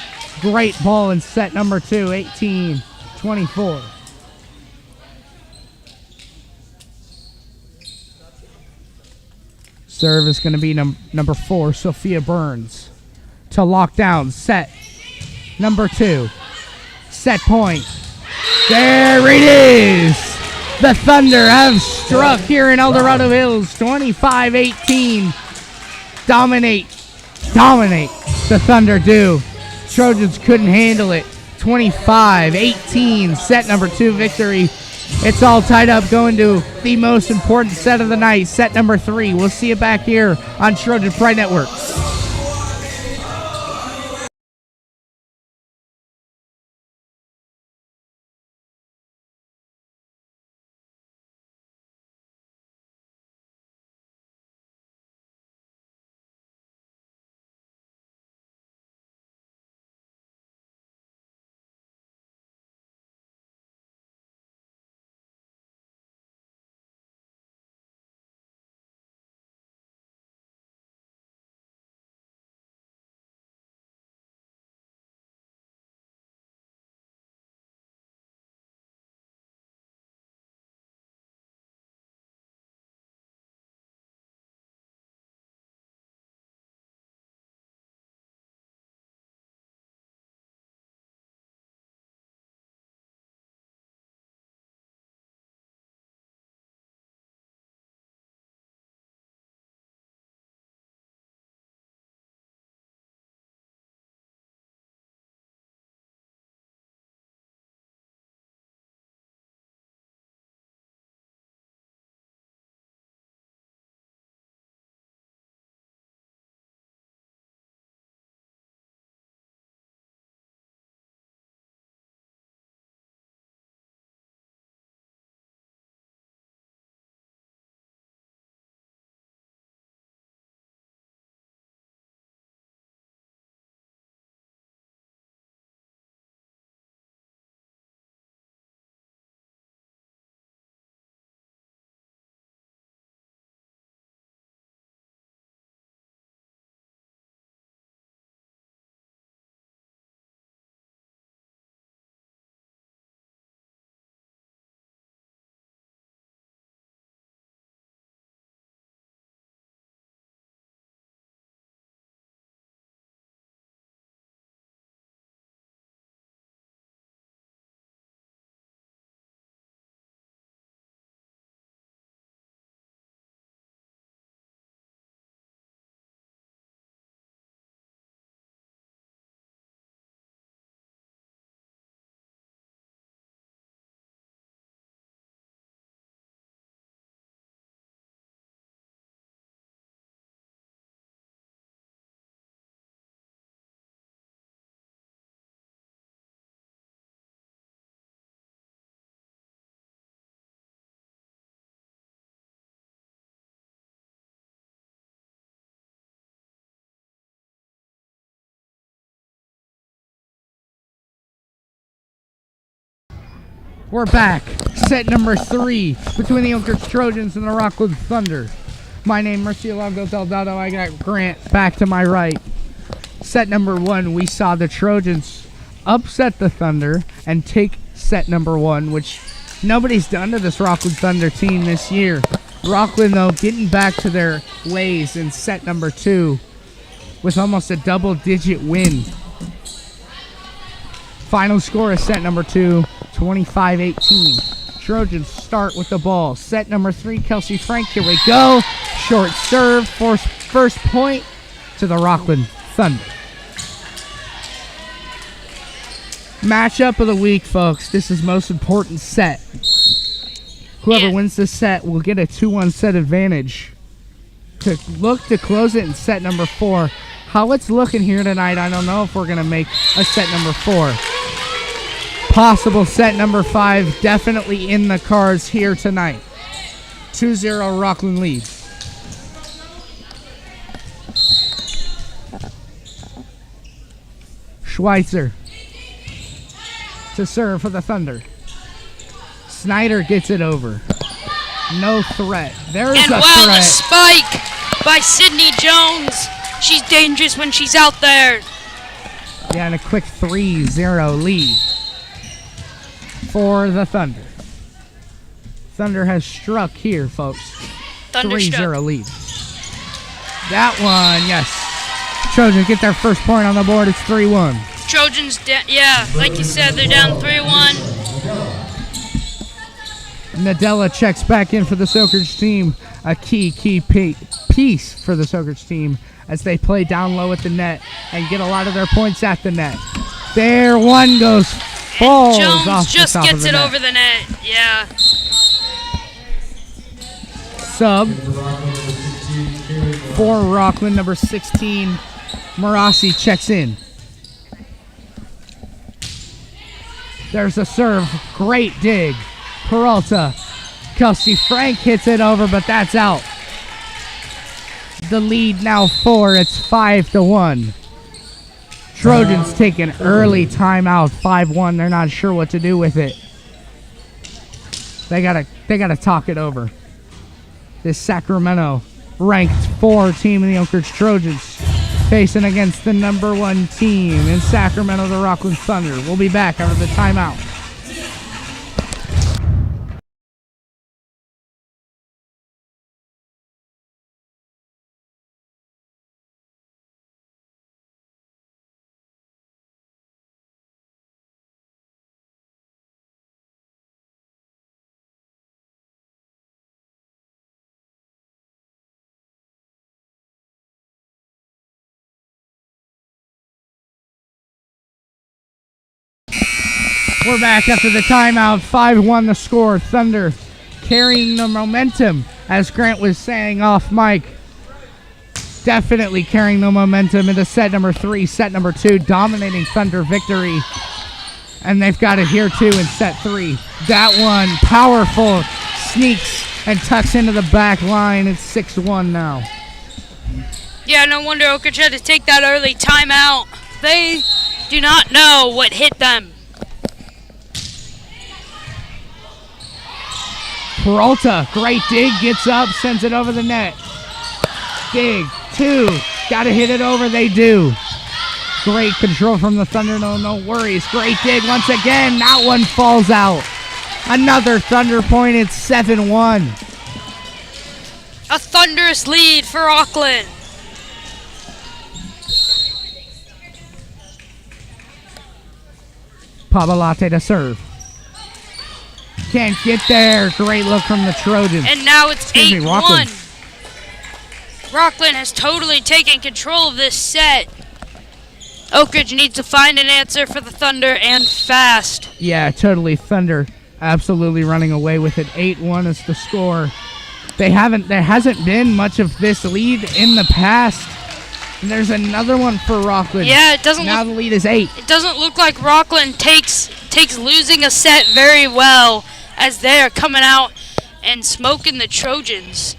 great ball in set number 2, 18-24. Serve is going to be number 4, Sophia Burns. To lock down set number 2. Set point. There it is. The Thunder have struck here in El Dorado Hills. 25-18. Dominate. The Thunder do. Trojans couldn't handle it. 25-18. Set number 2 victory. It's all tied up going to the most important set of the night. Set number 3. We'll see you back here on Trojan Pride Network. We're back. Set number 3 between the Oak Ridge Trojans and the Rocklin Thunder. My name is Murcielago Del Dotto. I got Grant back to my right. Set number 1, we saw the Trojans upset the Thunder and take set number 1, which nobody's done to this Rocklin Thunder team this year. Rocklin, though, getting back to their ways in set number 2 with almost a double-digit win. Final score of set number 2, 25-18. Trojans start with the ball. Set number 3, Kelsey Frank. Here we go. Short serve. First point to the Rocklin Thunder. Matchup of the week, folks. This is most important set. Whoever wins this set will get a 2-1 set advantage to look to close it in set number 4. How it's looking here tonight, I don't know if we're going to make a set number 4. Possible set number 5 definitely in the cards here tonight. 2-0 Rocklin lead. Schweitzer to serve for the Thunder. Snyder gets it over. No threat. There's and a wow, threat. the spike by Sydney Jones. She's dangerous when she's out there. Yeah, and a quick 3-0 lead for the Thunder. Thunder has struck here, folks. 3-0 lead. That one, yes. Trojans get their first point on the board. It's 3-1. Trojans, yeah, like you said, they're down 3-1. Nadella checks back in for the Oak Ridge team. A key piece for the Oak Ridge team as they play down low at the net and get a lot of their points at the net. There, one falls Jones off just the top gets of the it net. over the net. Yeah. Sub for Rocklin, number 16. Marassi checks in. There's a serve. Great dig. Peralta. Kelsey Frank hits it over, but that's out. The lead now 4. It's 5-1. Trojans take an early timeout. 5-1. They're not sure what to do with it. They gotta talk it over. This Sacramento ranked 4 team in the Oak Ridge Trojans facing against the number 1 team in Sacramento, the Rocklin Thunder. We'll be back after the timeout. We're back after the timeout. 5-1 the score. Thunder carrying the momentum, as Grant was saying off mic. Definitely carrying the momentum into set number 3, set number 2, dominating Thunder victory. And they've got it here too in set 3. That one, powerful, sneaks and tucks into the back line. It's 6-1 now. Yeah, no wonder Oak Ridge had to take that early timeout. They do not know what hit them. Peralta, great dig, gets up, sends it over the net. Dig, 2, gotta hit it over, they do. Great control from the Thunder, no worries. Great dig once again, that one falls out. Another Thunder point, it's 7-1. A thunderous lead for Rocklin. Pabalate to serve. Can't get there. Great look from the Trojans. And now it's 8-1. Rocklin. Rocklin has totally taken control of this set. Oak Ridge needs to find an answer for the Thunder, and fast. Yeah, totally. Thunder absolutely running away with it. 8-1 is the score. There hasn't been much of this lead in the past. And there's another one for Rocklin. Yeah, it doesn't now the lead is 8. It doesn't look like Rocklin takes losing a set very well, as they are coming out and smoking the Trojans.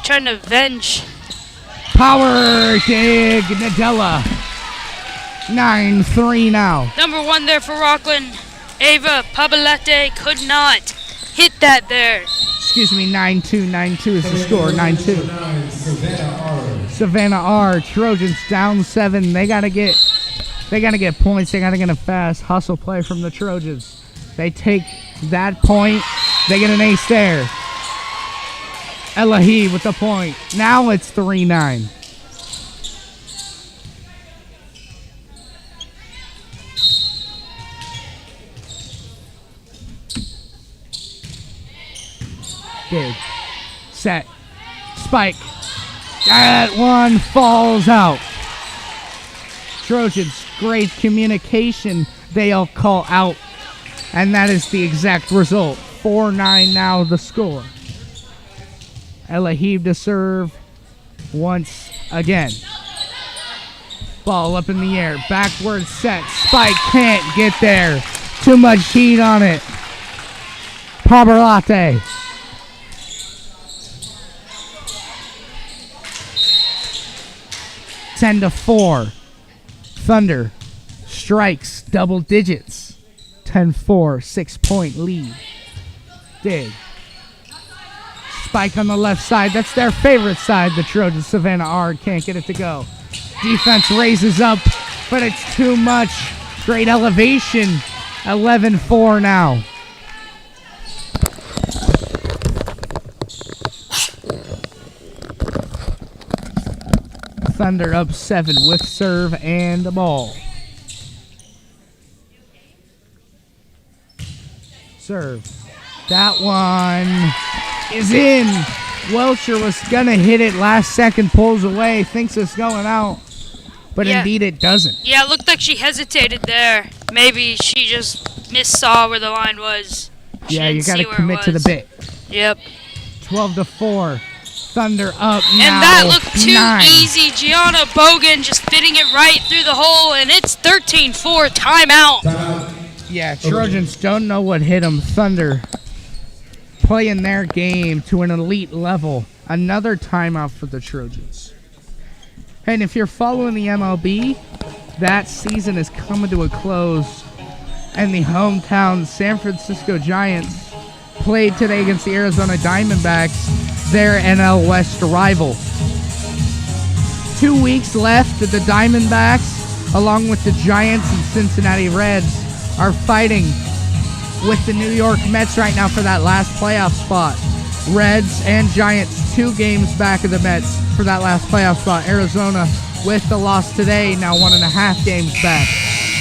Trying to avenge. Power dig, Nadella. 9-3 now. Number 1 there for Rocklin. Ava Pabalete could not hit that there. Excuse me, 9-2. 9-2 is the score. 9-2. Savannah R. Trojans down 7. They gotta get points. They gotta get a fast hustle play from the Trojans. They take that point. They get an ace there. Elahi with the point. Now it's 3-9. Big. Set. Spike. That one falls out. Trojans, great communication. They all call out. And that is the exact result. 4-9 now the score. Elahib to serve once again. Ball up in the air. Backward set. Spike can't get there. Too much heat on it. Pabarlate. Ten to 4. Thunder strikes double digits. 10-4, 6-point lead. Dig. Spike on the left side. That's their favorite side. The Trojans. Savannah R can't get it to go. Defense raises up, but it's too much. Great elevation. 11-4 now. Thunder up 7 with serve and the ball. Serve. That one is in. Welcher was gonna hit it last second, pulls away, thinks it's going out, but indeed it doesn't. Yeah, it looked like she hesitated there. Maybe she just missaw where the line was. Yeah, you gotta commit to the bit. Yep. 12-4. Thunder up now. And that looked too 9. easy. Gianna Bogan just fitting it right through the hole, and it's 13-4 timeout. Yeah, Trojans don't know what hit them. Thunder playing their game to an elite level. Another timeout for the Trojans. And if you're following the MLB, that season is coming to a close. And the hometown San Francisco Giants played today against the Arizona Diamondbacks, their NL West rival. 2 weeks left. The Diamondbacks, along with the Giants and Cincinnati Reds, are fighting with the New York Mets right now for that last playoff spot. Reds and Giants 2 games back of the Mets for that last playoff spot. Arizona, with the loss today, now 1.5 games back.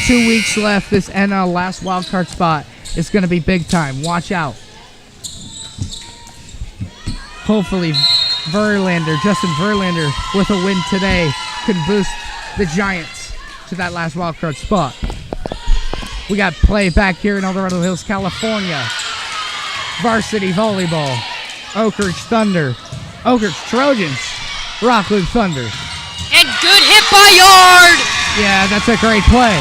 2 weeks left. This NL last wildcard spot is going to be big time. Watch out. Hopefully, Justin Verlander, with a win today, could boost the Giants to that last wildcard spot. We got play back here in El Dorado Hills, California. Varsity Volleyball. Oak Ridge Thunder. Oak Ridge Trojans. Rocklin Thunder. And good hit by Yard. Yeah, that's a great play.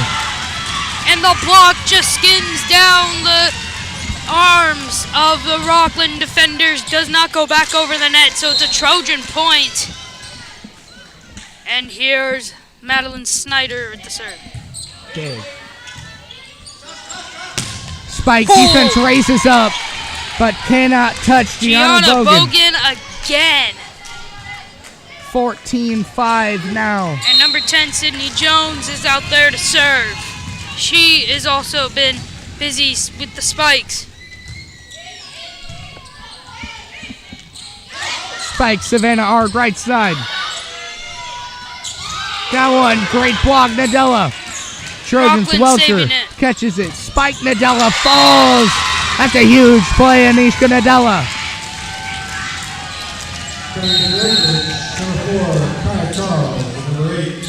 And the block just skins down the arms of the Rocklin defenders. Does not go back over the net, so it's a Trojan point. And here's Madeline Snyder at the serve. Dig. Spike defense raises up, but cannot touch Gianna Bogan. Again. 14-5 now. And number 10, Sydney Jones, is out there to serve. She has also been busy with the spikes. Spike, Savannah R, right side. That one, great block, Nadella. Trojans, Welcher catches it. Spike, Nadella falls. That's a huge play, Anishka Nadella.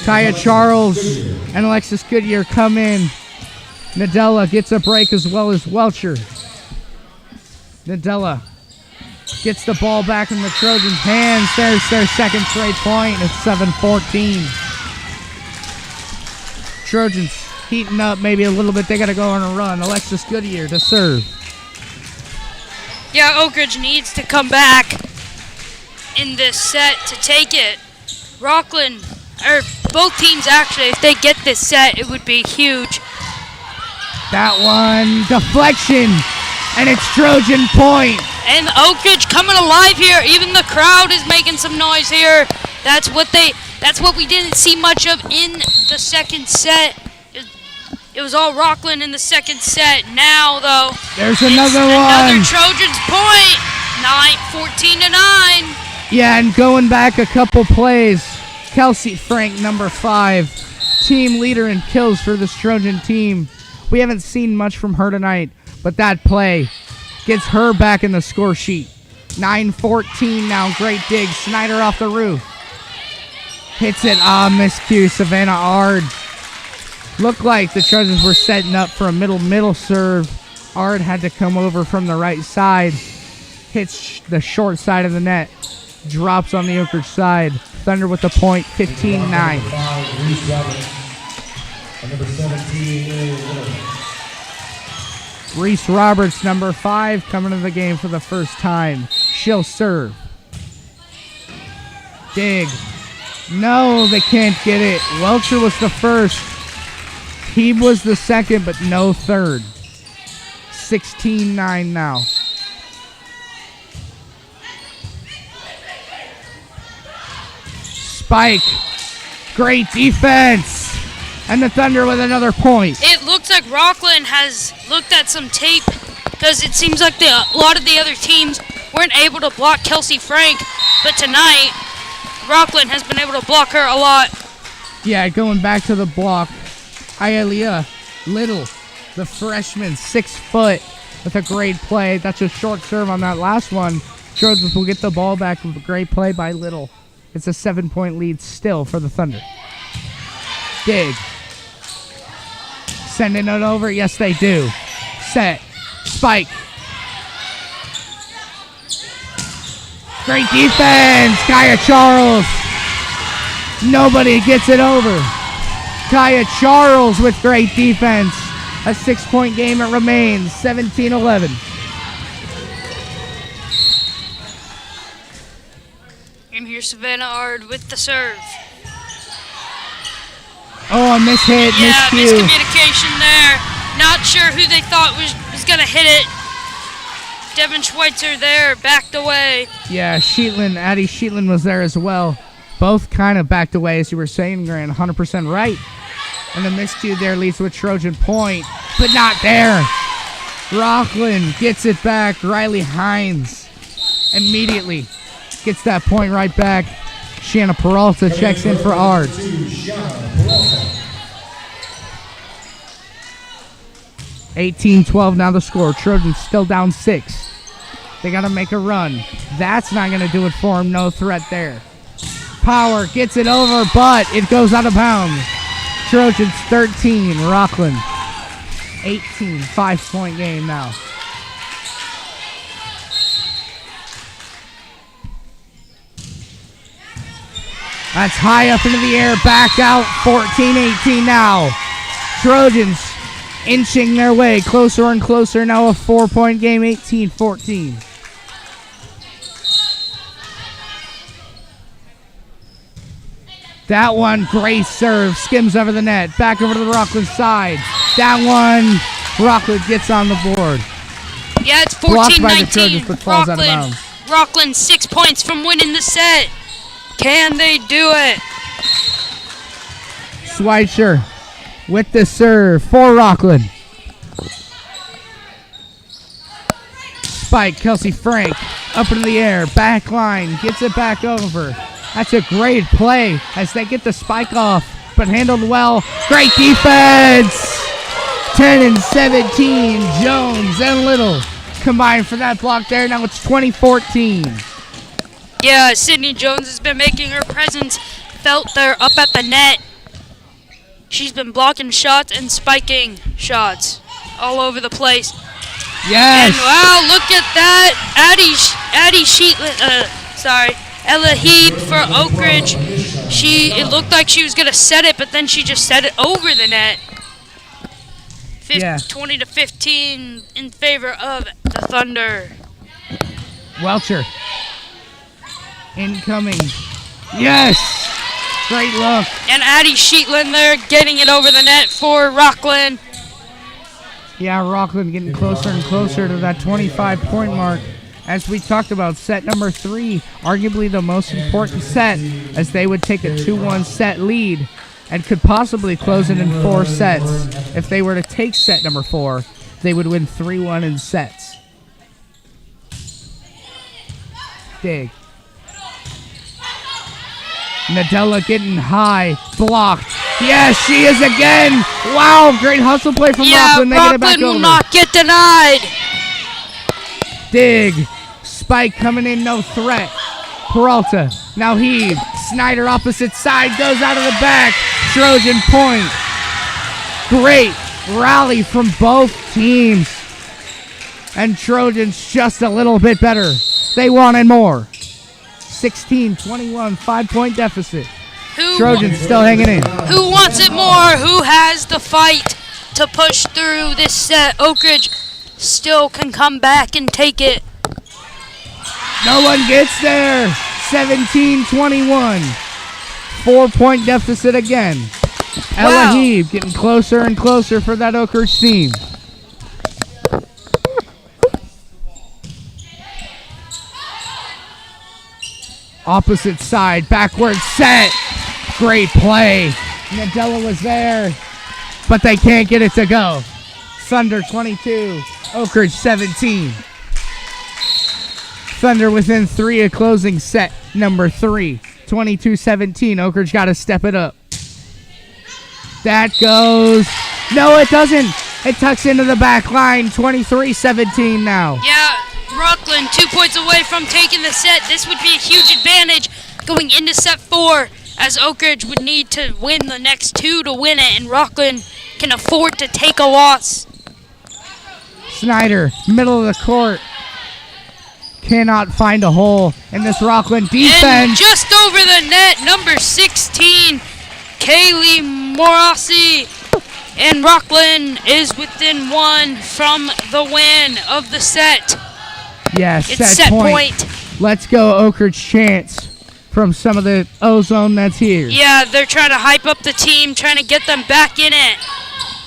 Kaya Charles and Alexis Goodyear come in. Nadella gets a break as well as Welcher. Nadella gets the ball back in the Trojans' hands. There's their second straight point. It's 7-14. Trojans heating up maybe a little bit. They got to go on a run. Alexis Goodyear to serve. Yeah, Oak Ridge needs to come back in this set to take it. Rocklin, or both teams actually, if they get this set, it would be huge. That one, deflection, and it's Trojan point. And Oak Ridge coming alive here. Even the crowd is making some noise here. That's what we didn't see much of in the second set. It was all Rocklin in the second set. Now though, there's another one. Another Trojans point. 14-9. Yeah, and going back a couple plays, Kelsey Frank, number 5, team leader in kills for this Trojan team. We haven't seen much from her tonight, but that play gets her back in the score sheet. 9-14 now. Great dig. Snyder off the roof. Hits it. Miscue. Savannah Ard. Looked like the Trojans were setting up for a middle serve. Ard had to come over from the right side. Hits the short side of the net. Drops on the Oak Ridge side. Thunder with the point. 15-9. Number 17, Reese Roberts, number 5, coming to the game for the first time. She'll serve. Dig. No, they can't get it. Welcher was the first. He was the second, but no third. 16-9 now. Spike. Great defense. And the Thunder with another point. It looks like Rocklin has looked at some tape because it seems like a lot of the other teams weren't able to block Kelsey Frank. But tonight, Rocklin has been able to block her a lot. Yeah, going back to the block. Hialeah Little, the freshman, 6 foot, with a great play. That's a short serve on that last one. Trojans will get the ball back with a great play by Little. It's a 7-point lead still for the Thunder. Dig. Sending it over. Yes, they do. Set. Spike. Great defense. Kaya Charles. Nobody gets it over. Kaya Charles with great defense. A 6-point game it remains. 17-11. And here's Savannah Ard with the serve. Oh, a mishit, Yeah, miscue. miscommunication there. Not sure who they thought was going to hit it. Devin Schweitzer there, backed away. Yeah, Sheetlin, Addie Sheetlin was there as well. Both kind of backed away, as you were saying, Grant. 100% right. And the miscue there leads to a Trojan point, but not there. Rocklin gets it back. Riley Hines immediately gets that point right back. Shanna Peralta checks in for Ard. 18-12 now the score. Trojans still down 6. They got to make a run. That's not going to do it for them. No threat there. Power gets it over, but it goes out of bounds. Trojans 13, Rocklin 18. 5-point game now. That's high up into the air, back out, 14-18 now. Trojans inching their way closer and closer, now a 4-point game, 18-14. That one, great serve, skims over the net, back over to the Rocklin side. That one, Rocklin gets on the board. Yeah, it's Blocked by the 14-19. Trojans, but falls out of bounds. Rocklin 6 points from winning the set. Can they do it? Schweitzer with the serve for Rocklin. Spike, Kelsey Frank, up into the air, back line, gets it back over. That's a great play as they get the spike off, but handled well. Great defense! 10 and 17, Jones and Little combined for that block there. Now it's 20-14. Yeah, Sydney Jones has been making her presence felt there up at the net. She's been blocking shots and spiking shots all over the place. Yes! And wow, look at that. Addie Sheetlin, Ella Heap for Oak Ridge. It looked like she was going to set it, but then she just set it over the net. 20-15 in favor of the Thunder. Welcher. Incoming. Yes! Great look. And Addie Sheetlin there getting it over the net for Rocklin. Yeah, Rocklin getting closer and closer to that 25-point mark. As we talked about, set number 3, arguably the most important set, as they would take a 2-1 set lead and could possibly close it in 4 sets. If they were to take set number 4, they would win 3-1 in sets. Dig. Nadella getting high, blocked. Yes, she is again. Wow, great hustle play from Rocklin. They get it back Rocklin will over. not get denied. Dig. Spike coming in, no threat. Peralta, now heave. Snyder opposite side, goes out of the back. Trojan point. Great rally from both teams. And Trojans just a little bit better. They wanted more. 16-21, 5-point deficit. Trojans still hanging in. Who wants it more? Who has the fight to push through this set? Oak Ridge still can come back and take it. No one gets there. 17-21. 4-point deficit again. Wow. Elahib getting closer and closer for that Oak Ridge team. Opposite side, backward set. Great play. Nadella was there, but they can't get it to go. Thunder 22, Oak Ridge 17. Thunder within 3 of closing set number 3. 22-17. Oak Ridge got to step it up. That goes. No, it doesn't. It tucks into the back line. 23-17 now. Yeah, Rocklin 2 points away from taking the set. This would be a huge advantage going into set 4, as Oak Ridge would need to win the next 2 to win it, and Rocklin can afford to take a loss. Snyder, middle of the court. Cannot find a hole in this Rocklin defense. And just over the net, number 16, Kaylee Morassi. And Rocklin is within 1 from the win of the set. Yeah, It's set point. Let's go Oak Ridge chants from some of the ozone that's here. Yeah, they're trying to hype up the team, trying to get them back in it.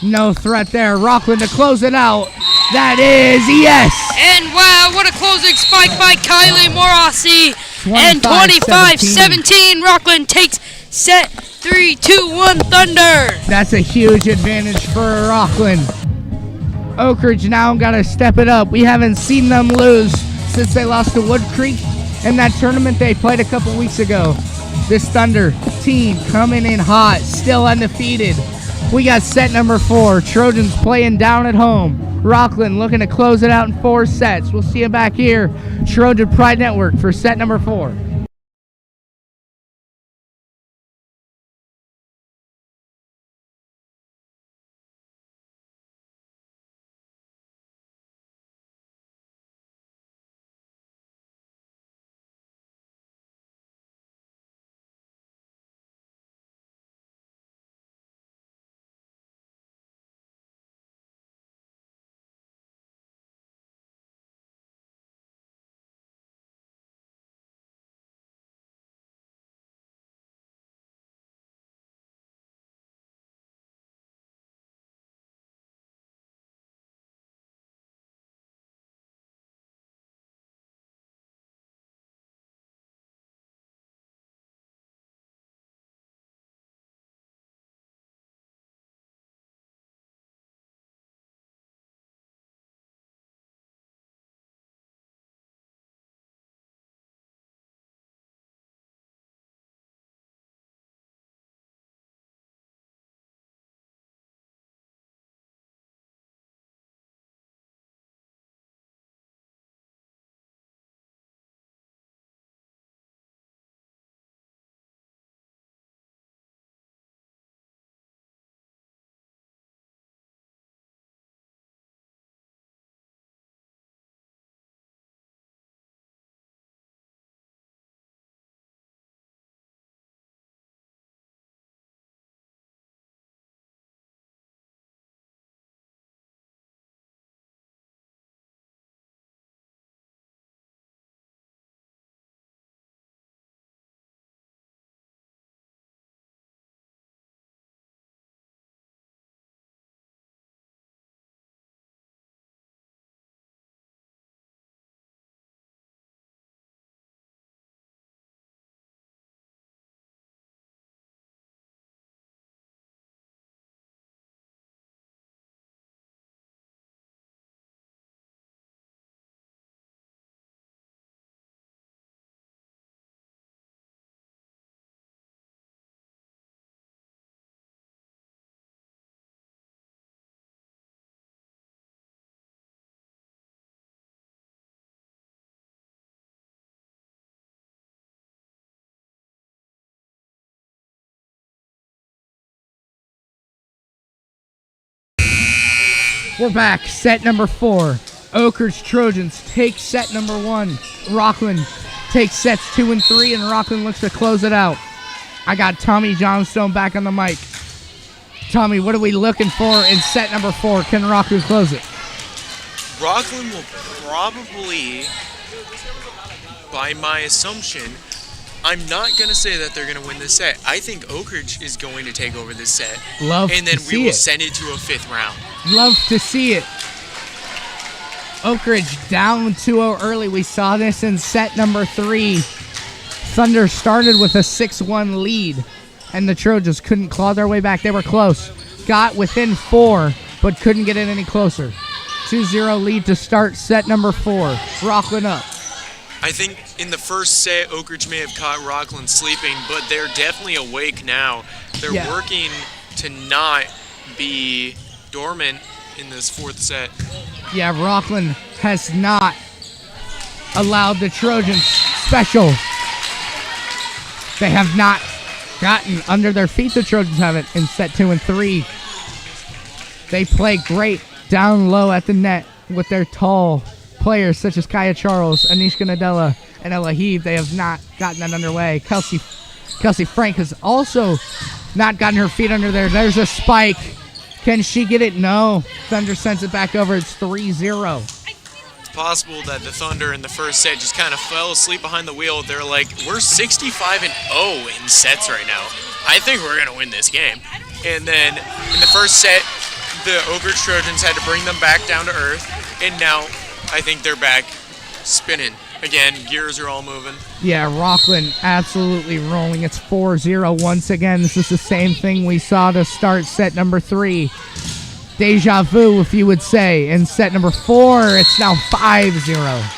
No threat there. Rocklin to close it out. That is yes. And wow, what a closing spike by Kylie Morassi. And 25-17. 25-17, Rocklin takes set 3-2-1 Thunder. That's a huge advantage for Rocklin. Oak Ridge now got to step it up. We haven't seen them lose since they lost to Wood Creek in that tournament they played a couple weeks ago. This Thunder team coming in hot, still undefeated. We got set number 4. Trojans playing down at home. Rocklin looking to close it out in 4 sets. We'll see you back here, Trojan Pride Network, for set number 4. We're back. Set number 4. Oak Ridge Trojans take set number 1. Rocklin takes sets 2 and 3, and Rocklin looks to close it out. I got Tommy Johnstone back on the mic. Tommy, what are we looking for in set number 4? Can Rocklin close it? Rocklin will probably, by my assumption, I'm not going to say that they're going to win this set. I think Oak Ridge is going to take over this set. Love and then to we see will it. send it to a 5th round. Love to see it. Oak Ridge down 2-0 early. We saw this in set number 3. Thunder started with a 6-1 lead, and the Trojans couldn't claw their way back. They were close. Got within 4, but couldn't get it any closer. 2-0 lead to start set number 4. Rocklin up. I think in the first set, Oak Ridge may have caught Rocklin sleeping, but they're definitely awake now. They're working to not be dormant in this 4th set. Yeah, Rocklin has not allowed the Trojans special. They have not gotten under their feet. The Trojans haven't in set 2 and 3. They play great down low at the net with their tall players such as Kaya Charles, Anishka Nadella, and Ella Heave. They have not gotten that underway. Kelsey Frank has also not gotten her feet under there. There's a spike. Can she get it? No. Thunder sends it back over. It's 3-0. It's possible that the Thunder in the first set just kind of fell asleep behind the wheel. They're like, we're 65-0 in sets right now. I think we're going to win this game. And then in the first set, the Oak Ridge Trojans had to bring them back down to earth. And now I think they're back spinning. Again, gears are all moving. Yeah, Rocklin absolutely rolling. It's 4-0 once again. This is the same thing we saw to start set number 3. Deja vu, if you would say. In set number 4, it's now 5-0.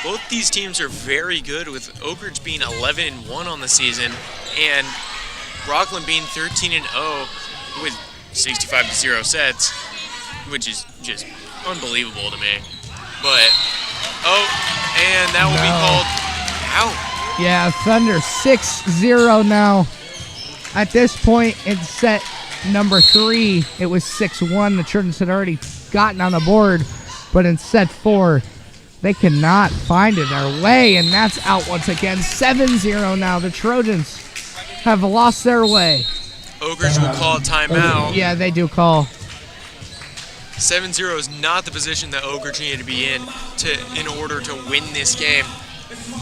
Both these teams are very good, with Oak Ridge being 11-1 on the season and Rocklin being 13-0 with 65-0 sets, which is just unbelievable to me. But, and that will be called out. Yeah, Thunder 6-0 now. At this point in set number 3, it was 6-1. The Trojans had already gotten on the board, but in set 4, they cannot find it their way, and that's out once again. 7-0 now. The Trojans have lost their way. Oak Ridge will call a timeout. Yeah, they do call. 7-0 is not the position that Oak Ridge needed to be in order to win this game.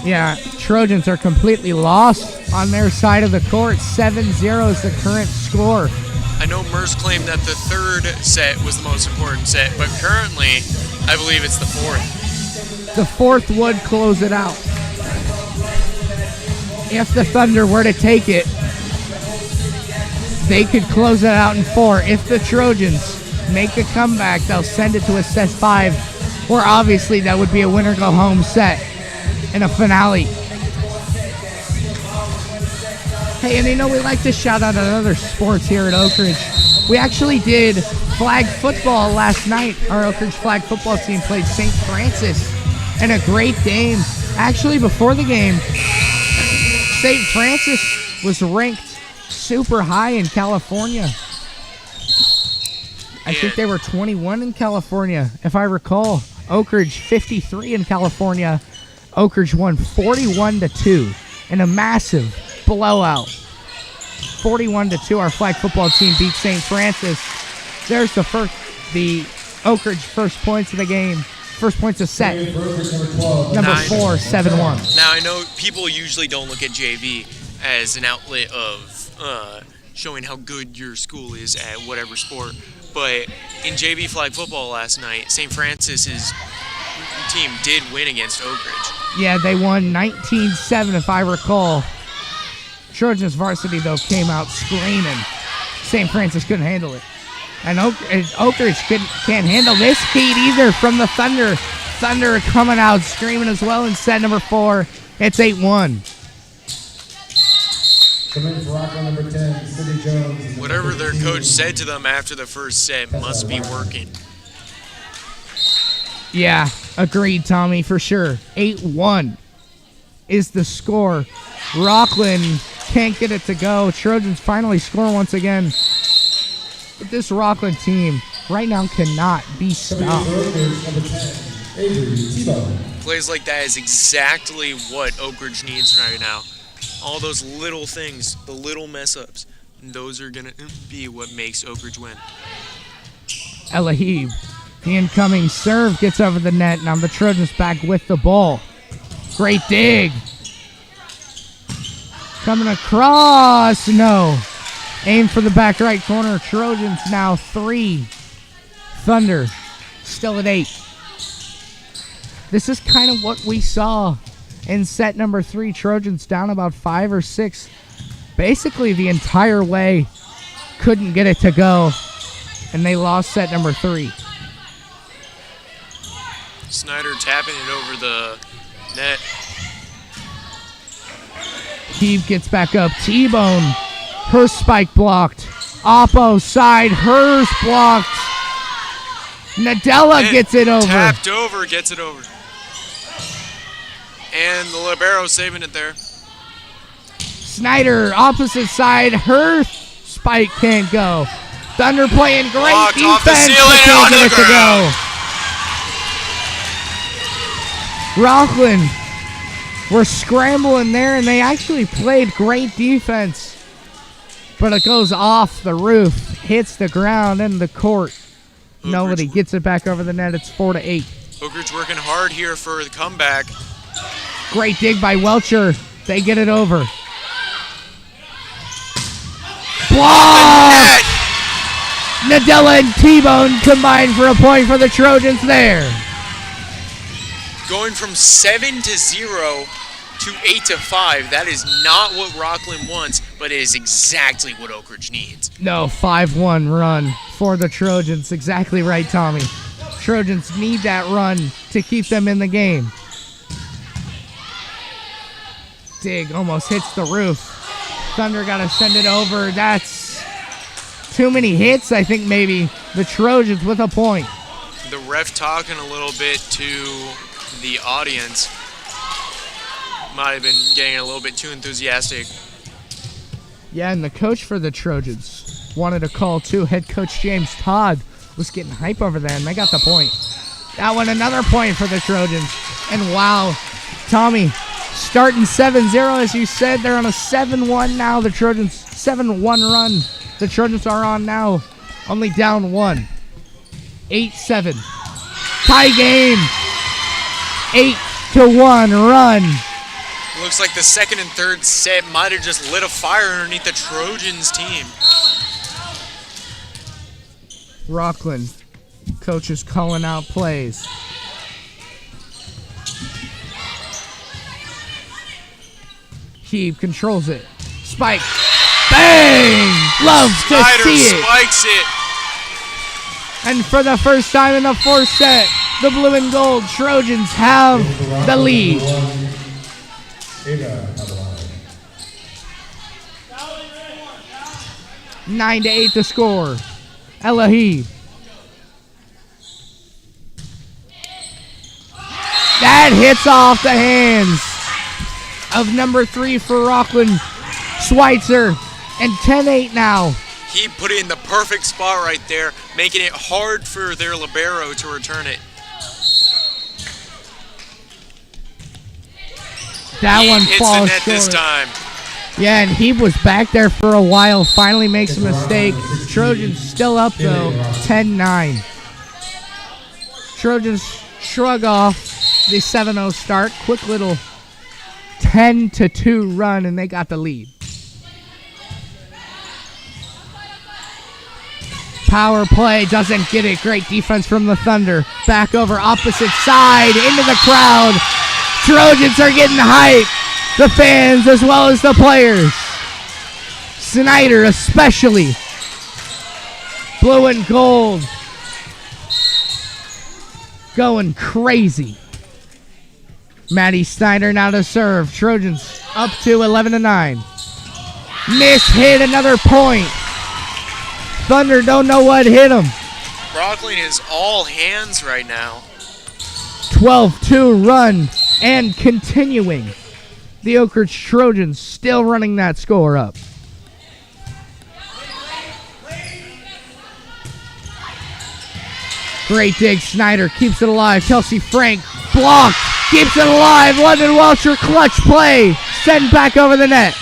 Yeah, Trojans are completely lost on their side of the court. 7-0 is the current score. I know Merce claimed that the 3rd set was the most important set, but currently, I believe it's the 4th. The 4th would close it out. If the Thunder were to take it, they could close it out in 4. If the Trojans make a comeback, they'll send it to a set 5, where obviously that would be a winner-go-home set in a finale. Hey, and you know, we like to shout out other sports here at Oak Ridge. We actually did flag football last night. Our Oak Ridge flag football team played St. Francis in a great game. Actually, before the game, St. Francis was ranked super high in California. I think they were 21 in California, if I recall. Oak Ridge 53 in California. Oak Ridge won 41-2 in a massive blowout. 41-2, our flag football team beat St. Francis. There's the Oak Ridge first points of the game. First points of set. Number 4, 7-1. Now, I know people usually don't look at JV as an outlet of showing how good your school is at whatever sport, but in JV flag football last night, St. Francis's team did win against Oak Ridge. Yeah, they won 19-7, if I recall. Trojans varsity, though, came out screaming. St. Francis couldn't handle it. And Oak Ridge can't handle this heat either from the Thunder. Thunder coming out screaming as well in set number 4. It's 8-1. Number 10, Cindy Jones. Whatever their coach said to them after the first set must be working. Yeah, agreed, Tommy, for sure. 8-1. is the score. Rocklin can't get it to go. Trojans finally score once again. But this Rocklin team right now cannot be stopped. Plays like that is exactly what Oak Ridge needs right now. All those little things, the little mess-ups, those are going to be what makes Oak Ridge win. Elahib, the incoming serve gets over the net. Now the Trojans back with the ball. Great dig. Coming across. No. Aim for the back right corner. Trojans now 3. Thunder still at 8. This is kind of what we saw in set number 3. Trojans down about 5 or 6. Basically the entire way. Couldn't get it to go. And they lost set number 3. Snyder tapping it over the net. Heave gets back up. T-Bone. Her spike blocked. Oppo side. Hers blocked. Nadella And gets it over. Tapped over, gets it over. And the libero saving it there. Snyder, opposite side. Her spike can't go. Thunder playing great Blocked defense. off the ceiling but and can't onto get the it to go. Rocklin were scrambling there, and they actually played great defense. But it goes off the roof, hits the ground in the court. Nobody gets it back over the net. It's 4-8. Oak Ridge working hard here for the comeback. Great dig by Welcher. They get it over. Block! Nadella and T-Bone combined for a point for the Trojans there. Going from 7-0 to 8-5. That is not what Rocklin wants, but it is exactly what Oak Ridge needs. No, 5-1 run for the Trojans. Exactly right, Tommy. Trojans need that run to keep them in the game. Dig almost hits the roof. Thunder got to send it over. That's too many hits, I think, maybe. The Trojans with a point. The ref talking a little bit to the audience. Might have been getting a little bit too enthusiastic. Yeah, and the coach for the Trojans wanted a call too. Head coach James Todd was getting hype over there, and they got the point. That one, another point for the Trojans. And wow, Tommy, starting 7-0, as you said, they're on a 7-1 now. The Trojans, 7-1 run. The Trojans are on now, only down 1. 8-7. Tie game. 8-1 run. Looks like the second and third set might have just lit a fire underneath the Trojans team. Rocklin, coach is calling out plays. Heave controls it. Spike. Bang! Love to Snyder see it. spikes it. And for the first time in the fourth set, the blue and gold Trojans have the lead. 9-8 to score. Elahi. That hits off the hands of number 3 for Rocklin, Schweitzer, and 10-8 now. He put it in the perfect spot right there, making it hard for their libero to return it. That one hits falls the net short. this time. Yeah, and he was back there for a while, finally makes a mistake. Trojans still up, though, 10-9. Trojans shrug off the 7-0 start. Quick little 10-2 run, and they got the lead. Power play doesn't get it. Great defense from the Thunder. Back over opposite side, into the crowd. Trojans are getting hype. The fans as well as the players. Snyder especially. Blue and gold. Going crazy. Maddie Snyder now to serve. Trojans up to 11-9. Miss hit, another point. Thunder don't know what hit him. Rocklin is all hands right now. 12-2 run and continuing. The Oak Ridge Trojans still running that score up. Great dig. Snyder keeps it alive. Kelsey Frank blocked. Keeps it alive. London Welcher clutch play. Sent back over the net.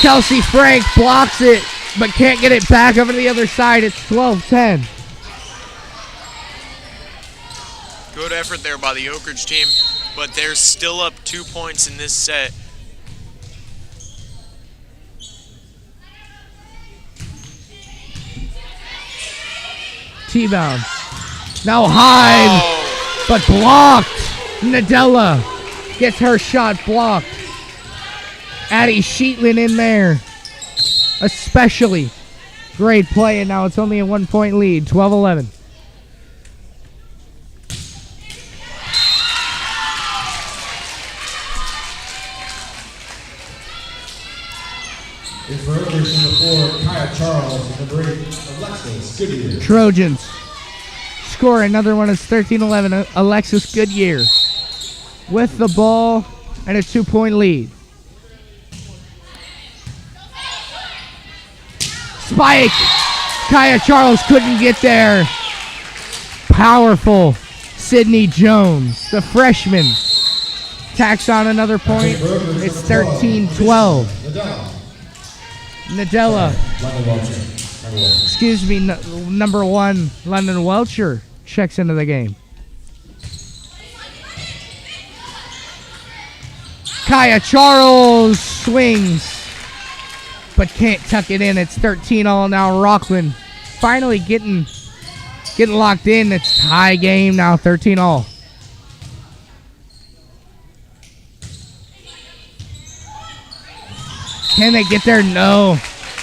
Kelsey Frank blocks it, but can't get it back over to the other side. It's 12-10. Good effort there by the Oak Ridge team, but they're still up 2 points in this set. T-bound. Now Hyde, but blocked. Nadella gets her shot blocked. Addie Sheetlin in there. Especially. Great play, and now it's only a 1 point lead, 12-11. In for Oak Ridge, number 4, Kaya Charles. Number 8, Alexis Goodyear. Trojans score another one. It's 13-11. Alexis Goodyear with the ball and a 2 point lead. Spike. Kaya Charles couldn't get there. Powerful Sydney Jones, the freshman, tacks on another point. It's 13-12. Nadella. Excuse me, number 1, London Welcher checks into the game. Kaya Charles swings, but can't tuck it in. It's 13-all now. Rocklin finally getting locked in. It's tie game now, 13-all. Can they get there? No.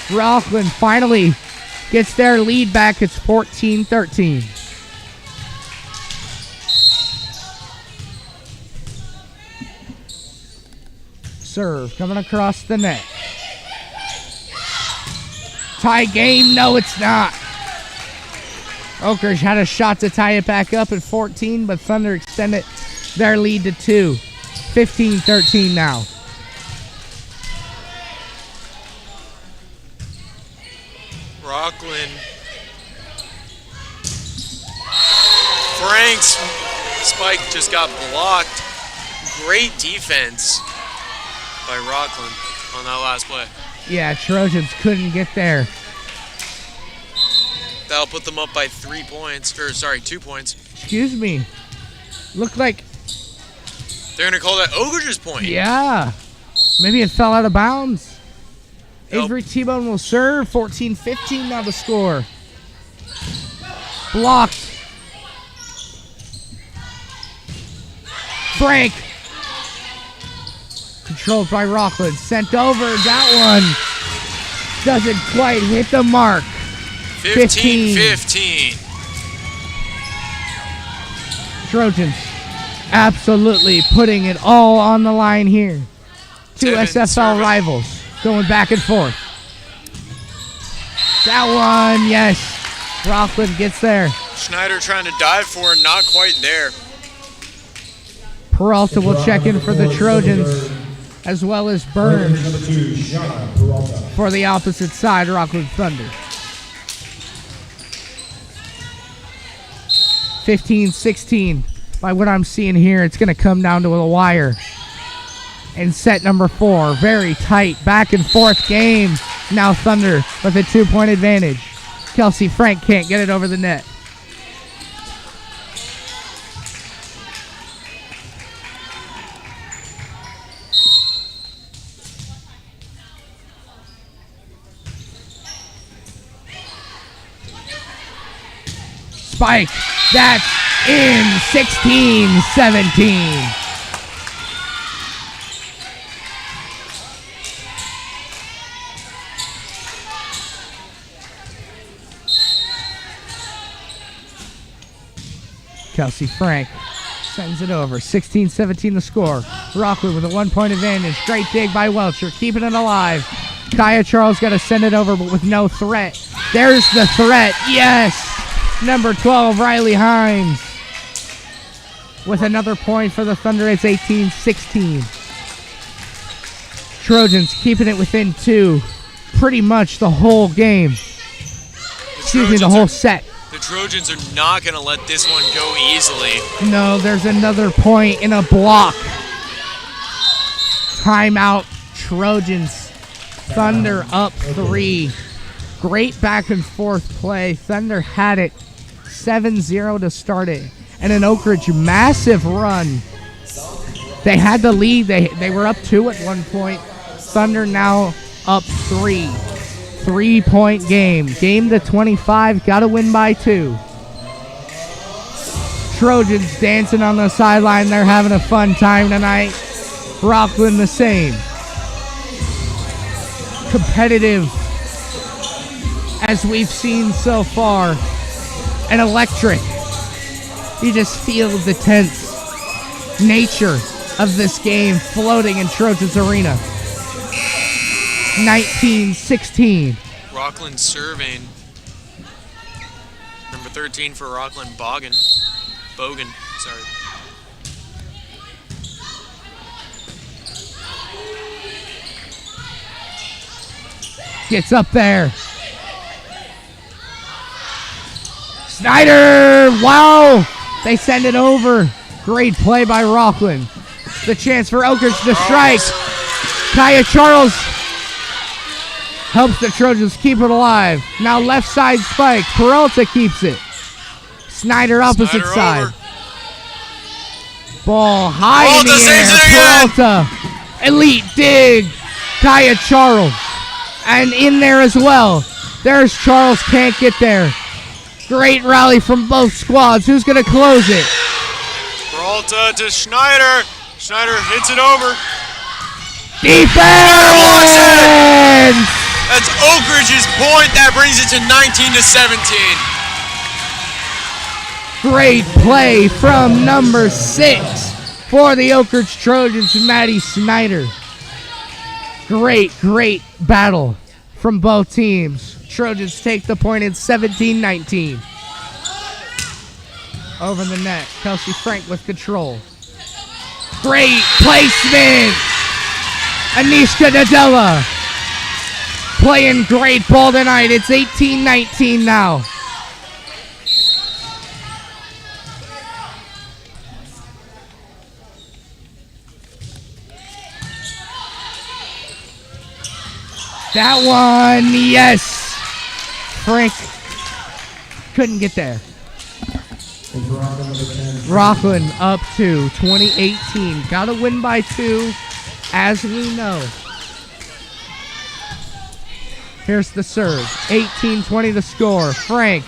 Rocklin finally gets their lead back. It's 14-13. Serve coming across the net. Tie game? No, it's not. Oak Ridge had a shot to tie it back up at 14, but Thunder extended their lead to 2. 15-13 now. Rocklin. Frank's spike just got blocked. Great defense by Rocklin on that last play. Yeah, Trojans couldn't get there. That'll put them up by 3 points, or sorry, 2 points. Excuse me. Looked like... They're going to call that Oak Ridge's point. Yeah. Maybe it fell out of bounds. Nope. Avery T-Bone will serve. 14-15 now the score. Blocked. Frank. Controlled by Rocklin. Sent over. That one doesn't quite hit the mark. 15-15. Trojans absolutely putting it all on the line here. Two SFL rivals going back and forth. That one, yes. Rocklin gets there. Schneider trying to dive for it, not quite there. Peralta will check in for the Trojans, as well as Burns for the opposite side, Rocklin Thunder. 15-16. By what I'm seeing here, it's going to come down to a wire. In set number 4, very tight, back and forth game. Now Thunder with a 2-point advantage. Kelsey Frank can't get it over the net. Spike, that's in. 16-17. Kelsey Frank sends it over. 16-17 the score. Rocklin with a 1-point advantage. Great dig by Welcher, keeping it alive. Kaya Charles got to send it over, but with no threat. There's the threat. Yes! Number 12, Riley Hines. with another point for the Thunder. It's 18-16. Trojans keeping it within 2 pretty much the whole game. The whole set. The Trojans are not going to let this one go easily. No, there's another point in a block. Timeout, Trojans. Thunder up 3. Great back and forth play. Thunder had it 7-0 to start it. And an Oak Ridge massive run. They had the lead. They were up 2 at one point. Thunder now up 3. 3-point game. Game to 25. Got to win by 2. Trojans dancing on the sideline. They're having a fun time tonight. Rocklin the same. Competitive as we've seen so far. And electric. You just feel the tense nature of this game floating in Trojans Arena. 19-16. Rocklin serving. Number 13 for Rocklin, Bogan, sorry. Gets up there. Snyder! Wow! They send it over. Great play by Rocklin. The chance for Oak Ridge to strike. Kaya Charles helps the Trojans keep it alive. Now left side spike. Peralta keeps it. Snyder opposite side. Over. Ball high in the air. Peralta. Elite dig. Kaya Charles. And in there as well. There's Charles. Can't get there. Great rally from both squads. Who's going to close it? Peralta to Schneider. Schneider hits it over. Defense! That's Oak Ridge's point. That brings it to 19-17. Great play from number 6 for the Oak Ridge Trojans, Maddie Snyder. Great battle from both teams. Trojans take the point at 17-19. Over the net, Kelsey Frank with control. Great placement. Anishka Nadella playing great ball tonight. It's 18-19 now. That one, yes. Frank couldn't get there. Rocklin up to 2018. Got to win by 2, as we know. Here's the serve. 18-20 the score. Frank.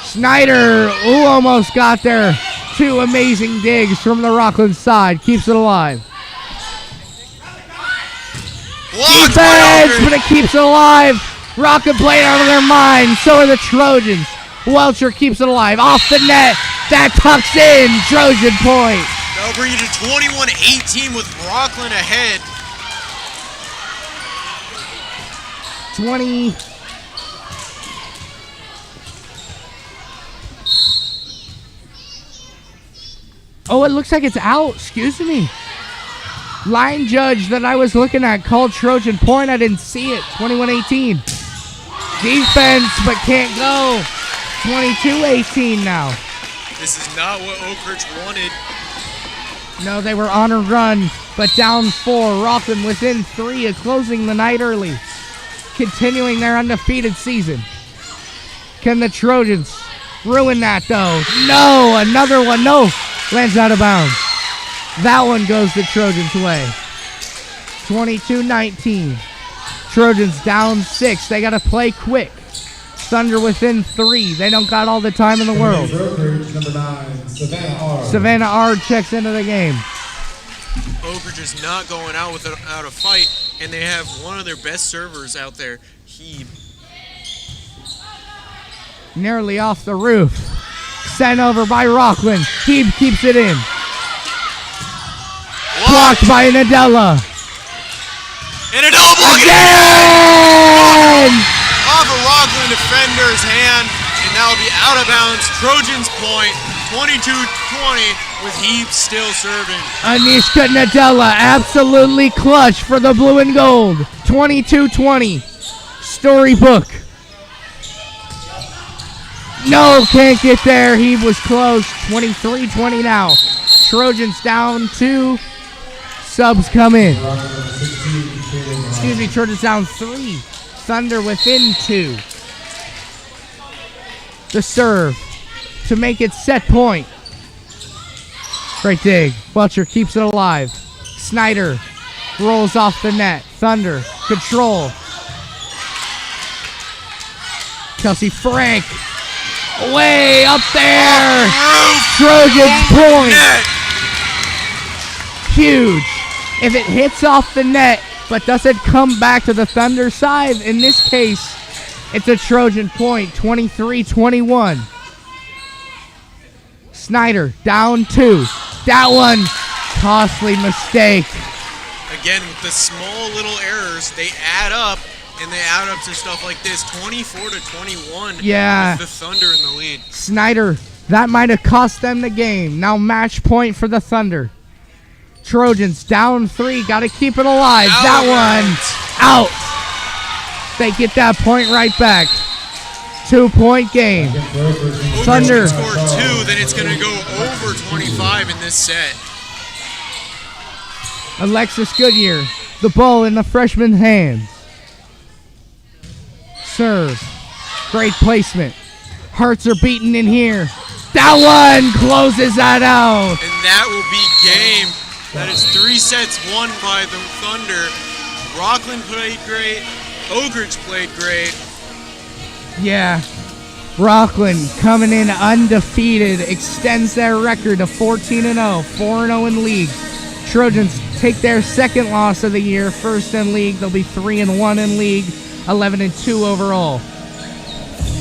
Schneider. Ooh, almost got there. 2 amazing digs from the Rocklin side. Keeps it alive. Defense, but it keeps it alive. Rocklin playing out of their mind. So are the Trojans. Welcher keeps it alive. Off the net. That tucks in. Trojan point. That'll bring you to 21-18 with Rocklin ahead. 20. Oh, it looks like it's out. Excuse me. Line judge that I was looking at called Trojan point. I didn't see it. 21-18. Defense, but can't go. 22-18 now. This is not what Oak Ridge wanted. No, they were on a run, but down 4. Rocklin within 3 of closing the night early. Continuing their undefeated season. Can the Trojans ruin that, though? No, another one. No, lands out of bounds. That one goes the Trojans' way. 22-19. Trojans down 6. They got to play quick. Thunder within 3. They don't got all the time in the world. Number 9, Savannah R. Savannah R checks into the game. Oak Ridge is not going out without a fight, and they have one of their best servers out there, Heeb. Nearly off the roof. Sent over by Rocklin. Heeb keeps it in. Blocked by Nadella. And a double block Again! off a Rocklin defender's hand, and that'll be out of bounds. Trojans point. 22-20 with Heap still serving. Anishka Nadella, absolutely clutch for the blue and gold. 22-20. Storybook. No, can't get there. He was close. 23-20 now. Trojans down 2. Subs come in. Excuse me, Trojans down 3. Thunder within 2. The serve to make it set point. Great dig. Butcher keeps it alive. Snyder rolls off the net. Thunder control. Kelsey Frank way up there. Trojans point. Huge. If it hits off the net but doesn't come back to the Thunder side, in this case, it's a Trojan point. 23-21. Snyder down 2. That one, costly mistake. Again, with the small little errors, they add up, and they add up to stuff like this. 24-21. Yeah. With the Thunder in the lead. Snyder, that might have cost them the game. Now match point for the Thunder. Trojans down 3. Got to keep it alive. That one, out. They get that point right back. 2-point game. Thunder. Score 2, then it's going to go over 25 in this set. Alexis Goodyear, the ball in the freshman's hands. Serve. Great placement. Hearts are beating in here. That one closes that out. And that will be game. That is 3 sets won by the Thunder. Rocklin played great. Oak Ridge played great. Yeah. Rocklin coming in undefeated, extends their record to 14-0, 4-0 in league. Trojans take their second loss of the year, first in league. They'll be 3-1 in league, 11-2 overall.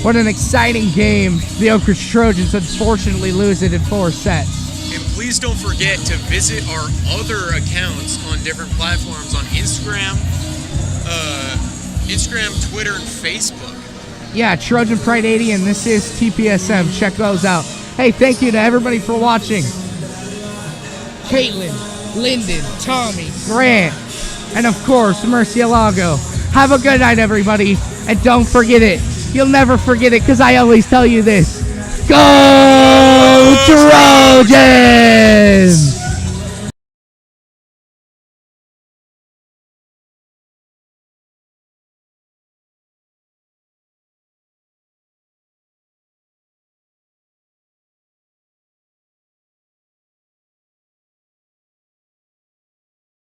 What an exciting game. The Oak Ridge Trojans unfortunately lose it in 4 sets. And please don't forget to visit our other accounts on different platforms on Instagram, Twitter, and Facebook. Yeah, Trojan Pride 80, and this is TPSM. Check those out. Hey, thank you to everybody for watching. Caitlin, Lyndon, Tommy, Grant, and of course, Murcielago. Have a good night, everybody. And don't forget it. You'll never forget it because I always tell you this. Go Trojans!